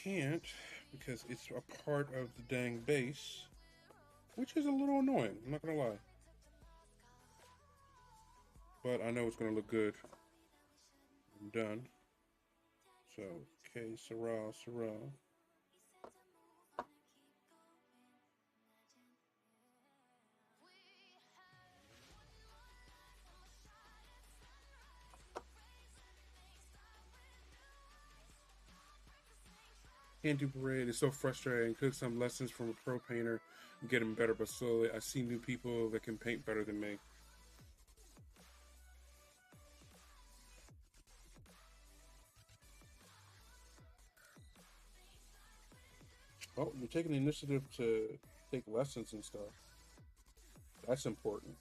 can't because it's a part of the dang base, which is a little annoying, I'm not gonna lie. But I know it's gonna look good. I'm done. So, okay, Sorrel. Can't do parade. It's so frustrating. Took some lessons from a pro painter, getting better, but slowly I see new people that can paint better than me. Oh, you're taking the initiative to take lessons and stuff. That's important.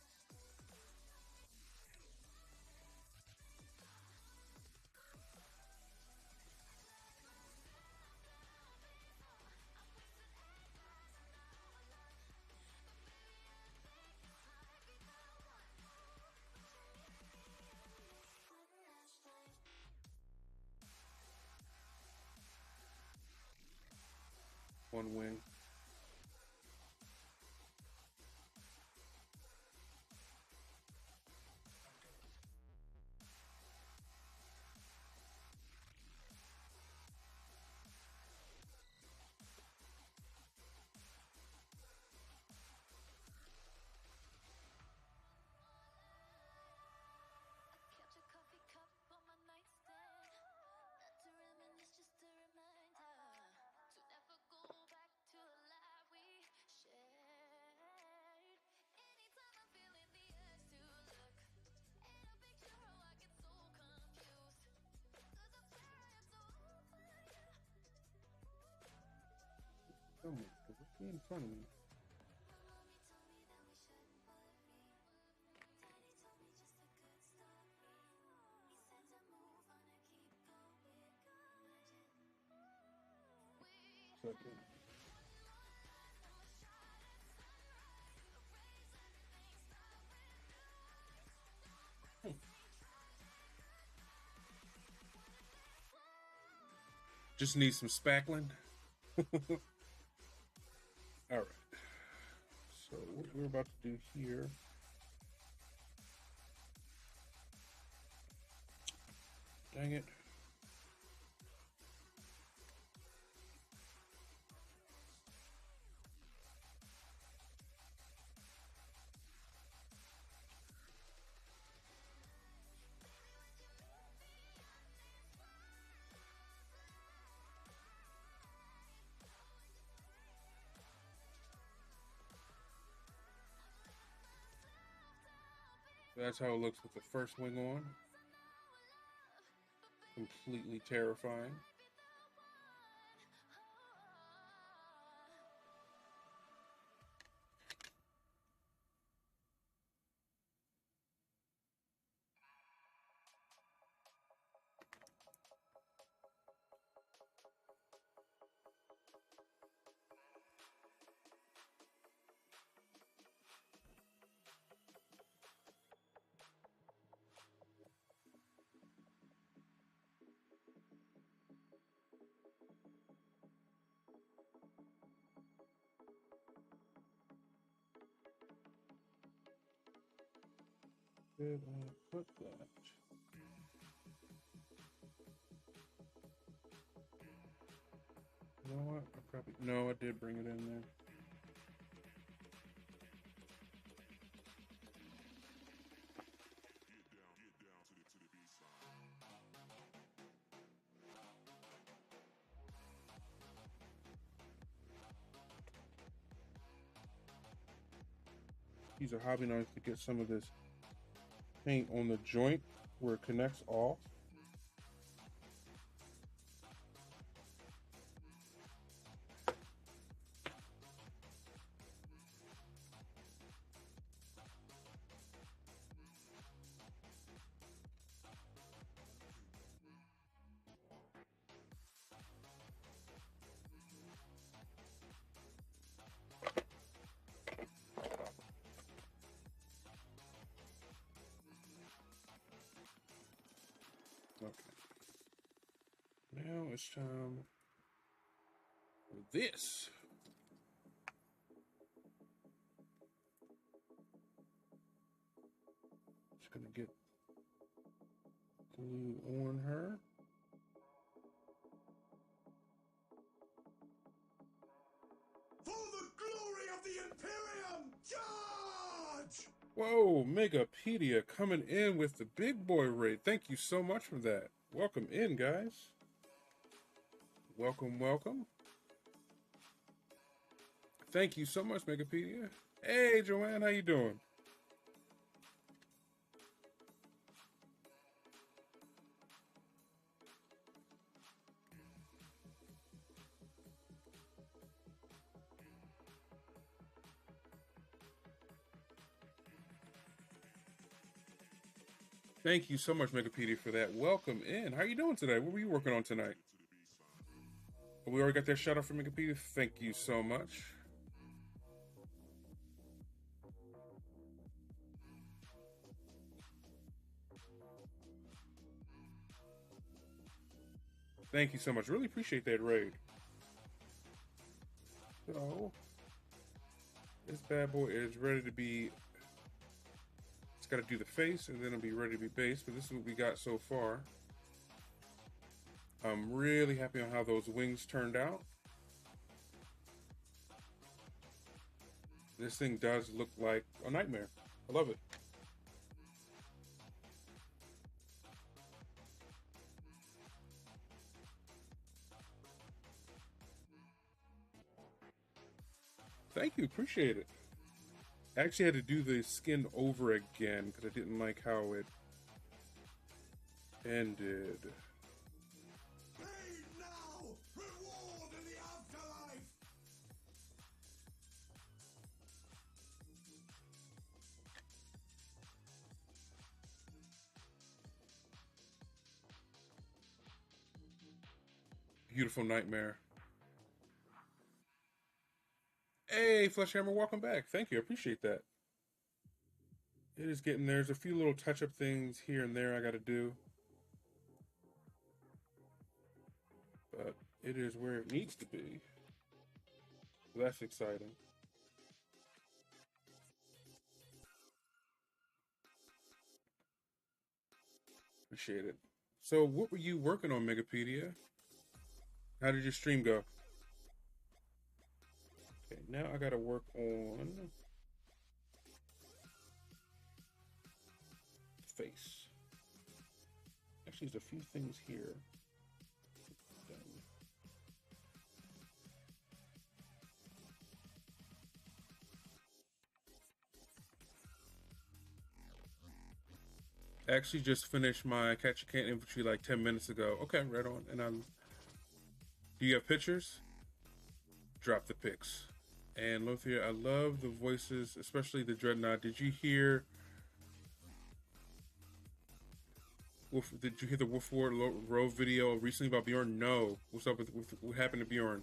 One wing. Come on, get in front of me. Okay. Just need some spackling. All right. So what we're about to do here. Dang it. That's how it looks with the first wing on. Completely terrifying. Did I put that? You know what? I probably no, I did bring it in there. Use a hobby knife to get some of this paint on the joint where it connects off. Okay. Now it's time for this. Just gonna get glue on her. For the glory of the Imperium, charge! Whoa, Megapedia coming in with the big boy raid. Thank you so much for that. Welcome in, guys. Welcome, welcome. Thank you so much, Megapedia. Hey, Joanne, how you doing? Thank you so much, Megapedia, for that. Welcome in. How are you doing today? What were you working on tonight? We already got that shout out from Megapedia. Thank you so much. Thank you so much. Really appreciate that raid. So, this bad boy is ready to be. It's got to do the face, and then it'll be ready to be base. But this is what we got so far. I'm really happy on how those wings turned out. This thing does look like a nightmare. I love it. Thank you, appreciate it. I actually had to do the skin over again because I didn't like how it ended. Pain now, reward in the afterlife! Beautiful nightmare. Hey, Fleshhammer, welcome back. Thank you, I appreciate that. It is getting there's a few little touch-up things here and there I got to do. But it is where it needs to be. So that's exciting. Appreciate it. So what were you working on, Megapedia? How did your stream go? Okay, now I gotta work on face. Actually, there's a few things here. I actually just finished my Catch a Can infantry like 10 minutes ago. Okay, right on. And do you have pictures? Drop the pics. And Lothier, I love the voices, especially the Dreadnought. Did you hear the Wolf War Row video recently about Bjorn? No. What's up with what happened to Bjorn?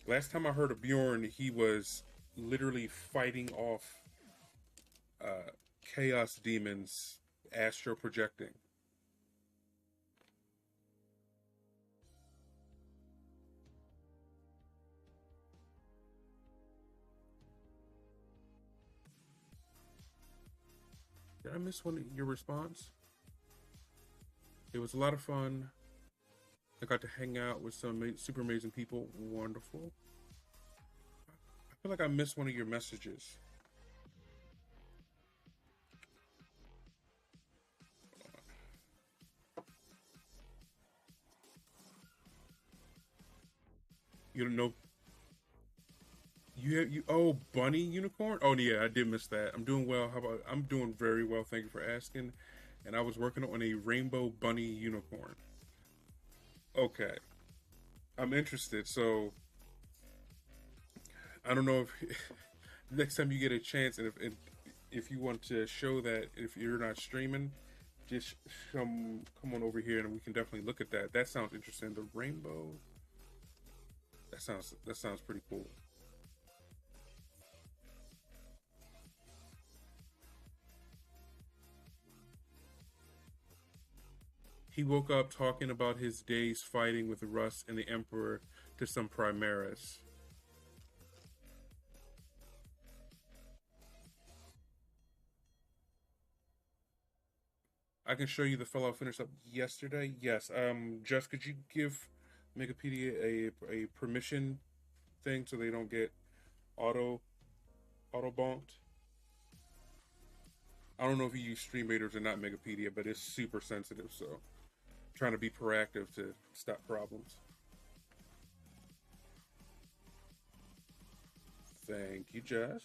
Last time I heard of Bjorn, he was literally fighting off chaos demons, astral projecting. Did I miss your response? It was a lot of fun. I got to hang out with some super amazing people. Wonderful. I feel like I missed one of your messages. You don't know. Oh, bunny unicorn. Oh yeah, I did miss that. I'm doing well. How about I'm doing very well. Thank you for asking. And I was working on a rainbow bunny unicorn. Okay, I'm interested. So I don't know if next time you get a chance, and if you want to show that, if you're not streaming, just come on over here and we can definitely look at that. That sounds interesting. The rainbow. That sounds pretty cool. He woke up talking about his days fighting with Russ and the Emperor to some Primaris. I can show you the fellow I finished up yesterday. Yes. Jess, could you give Megapedia a permission thing so they don't get auto bonked? I don't know if you use Stream Raiders or not, Megapedia, but it's super sensitive, so I'm trying to be proactive to stop problems. Thank you, Jess.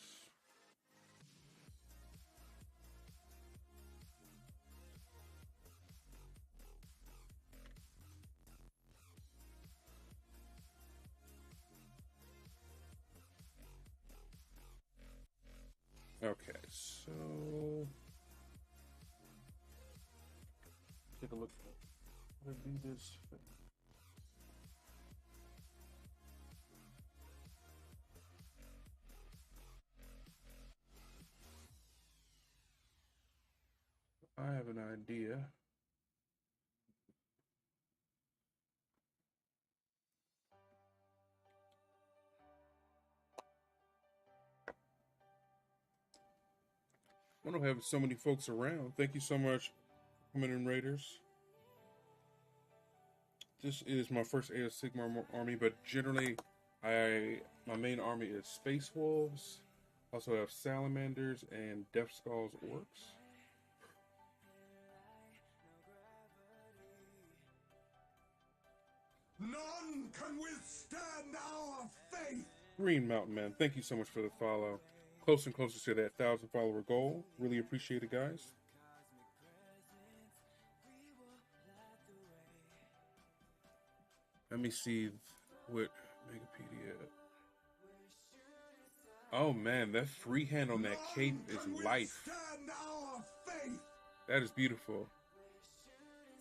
Okay, so take a look at how to do this. I have an idea. I don't have so many folks around. Thank you so much, coming in, Raiders. This is my first Age of Sigmar army, but generally, my main army is Space Wolves. Also have Salamanders and Death Skulls Orcs. None can withstand our faith! Green Mountain Man, thank you so much for the follow. Closer and closer to that 1,000 follower goal. Really appreciate it, guys. Let me see what Megapedia. Oh man, that freehand on that cape is life. That is beautiful.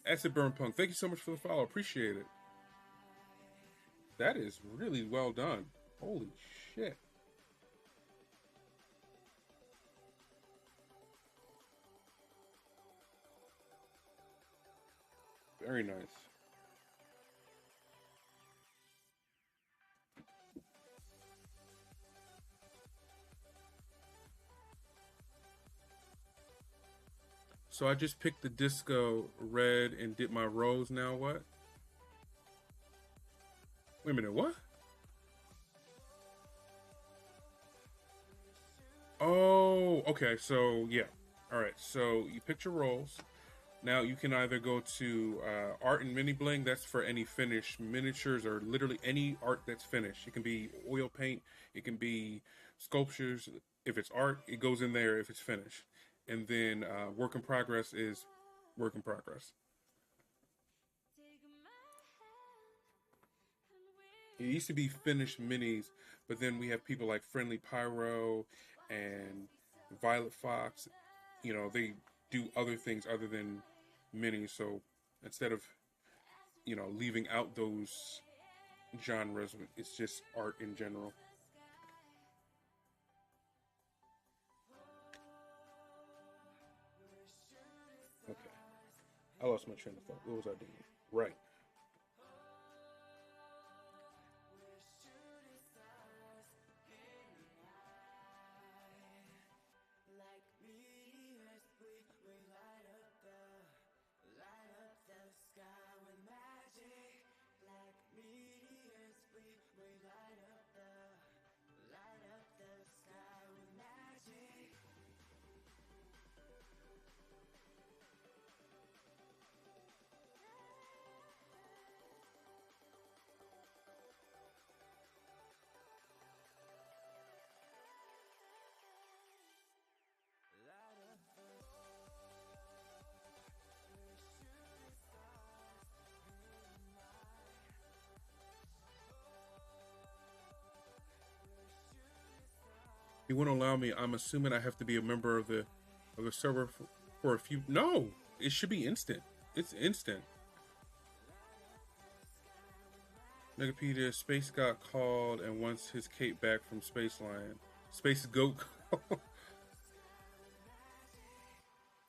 Acid Burn Punk, thank you so much for the follow. Appreciate it. That is really well done. Holy shit. Very nice. So I just picked the disco red and did my rose. Now what? Wait a minute, what? Oh, okay. So yeah. All right. So you picked your rolls. Now you can either go to art and mini bling. That's for any finished miniatures or literally any art that's finished. It can be oil paint. It can be sculptures. If it's art, it goes in there if it's finished. And then work in progress is work in progress. It used to be finished minis, but then we have people like Friendly Pyro and Violet Fox. You know, they do other things other than minis. So instead of, you know, leaving out those genres, it's just art in general. Okay. I lost my train of thought. What was I doing? Right. He wouldn't allow me. I'm assuming I have to be a member of the server for a few. No, it should be instant. It's instant. Megapedia, Space got called and wants his cape back from Space Lion. Space Goat.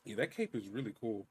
Yeah, that cape is really cool.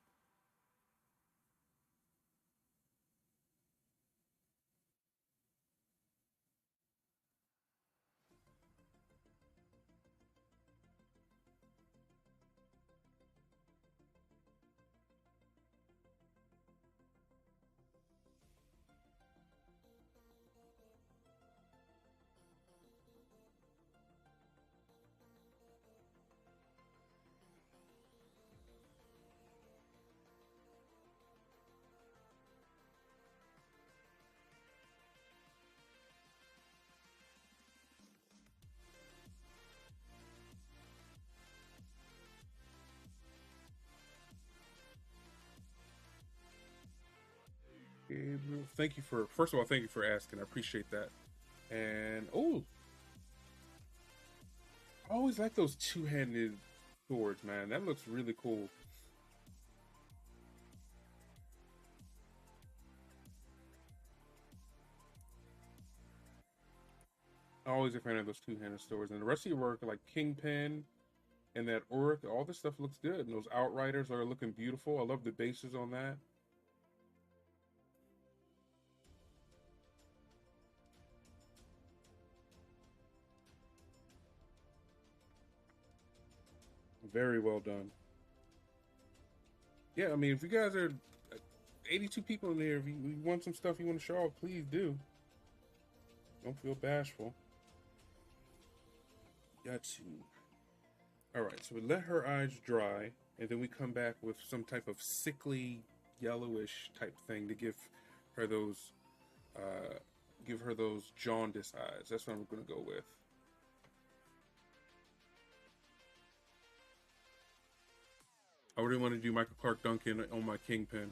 Gabriel, thank you for, first of all, thank you for asking. I appreciate that. And oh, I always like those two-handed swords, man. That looks really cool. Always a fan of those two-handed swords. And the rest of your work, like Kingpin and that Uruk, all this stuff looks good. And those Outriders are looking beautiful. I love the bases on that. Very well done. Yeah, I mean, if you guys are 82 people in there, if you want some stuff you want to show off, please do. Don't feel bashful. Got to. All right, so we let her eyes dry, and then we come back with some type of sickly, yellowish type thing to give her those jaundice eyes. That's what I'm going to go with. I really want to do Michael Clark Duncan on my Kingpin.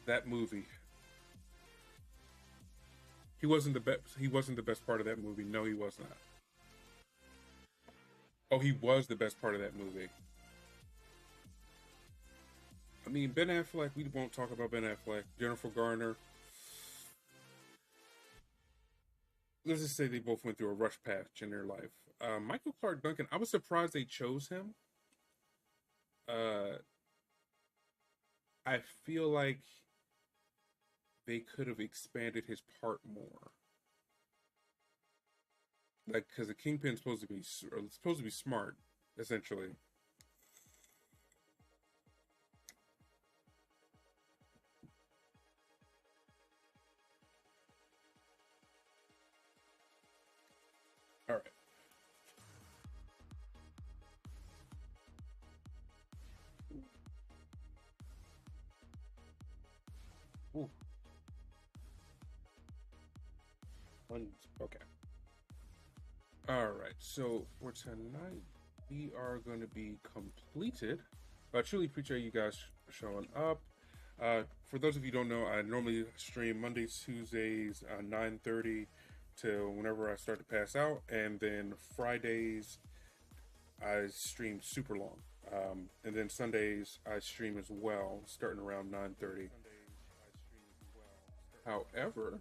That movie. He wasn't the best. He wasn't the best part of that movie. No, he was not. Oh, he was the best part of that movie. I mean, Ben Affleck. We won't talk about Ben Affleck. Jennifer Garner. Let's just say they both went through a rush patch in their life. Michael Clark Duncan. I was surprised they chose him. I feel like they could have expanded his part more. Like, because the Kingpin's supposed to be smart, essentially. All right. Ooh. Okay. All right. So for tonight, we are going to be completed. I truly appreciate you guys showing up. For those of you who don't know, I normally stream Mondays, Tuesdays, 9:30 to whenever I start to pass out, and then Fridays I stream super long, and then Sundays I stream as well, starting around 9:30. However,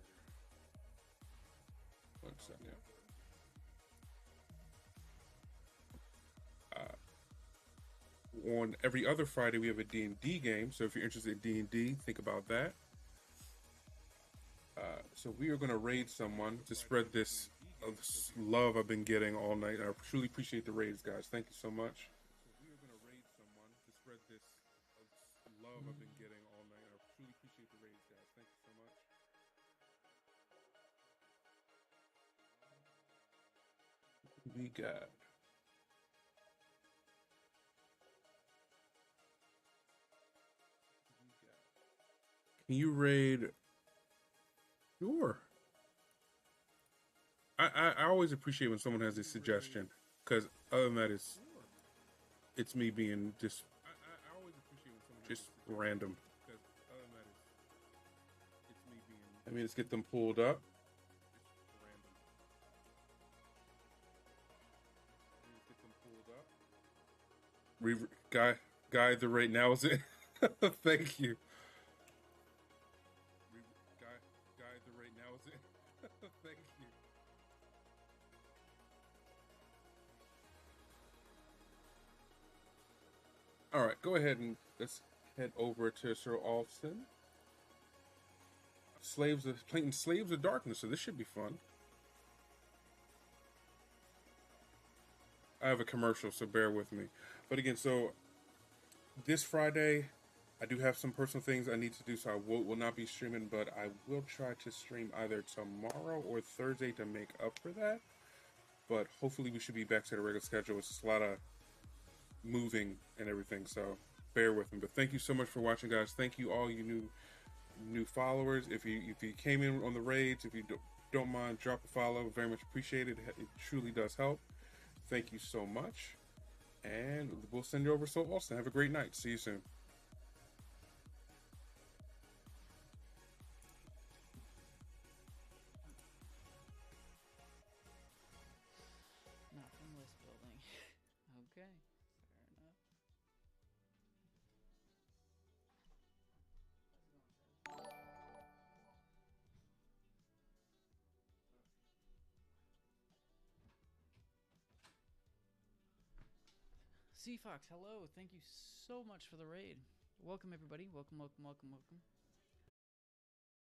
one second. On every other Friday, we have a D&D game. So if you're interested in D&D, think about that. So we are going to raid someone to spread this love I've been getting all night. I truly appreciate the raids, guys. Thank you so much. So we are going to raid someone to spread this love I've been getting all night. I truly appreciate the raids, guys. Thank you so much. We got. Can you raid? Sure. I always appreciate when someone has a suggestion, because other than that, it's me being just random. I mean, let's get them pulled up. Guy, the right now is it? Thank you. Guy, the right now is it? Thank you. All right, go ahead and let's head over to Sir Alston. Slaves of Darkness, so this should be fun. I have a commercial, so bear with me. But again, so this Friday, I do have some personal things I need to do, so I will not be streaming, but I will try to stream either tomorrow or Thursday to make up for that. But hopefully we should be back to the regular schedule. It's just a lot of moving and everything, so bear with me. But thank you so much for watching, guys. Thank you all you new followers. If you came in on the raids, if you don't mind, drop a follow. Very much appreciated. It truly does help. Thank you so much. And we'll send you over so Austin. Have a great night. See you soon. Not from this building. Okay, fair enough. Sea Fox, hello. Thank you so much for the raid. Welcome, everybody. Welcome, welcome, welcome, welcome.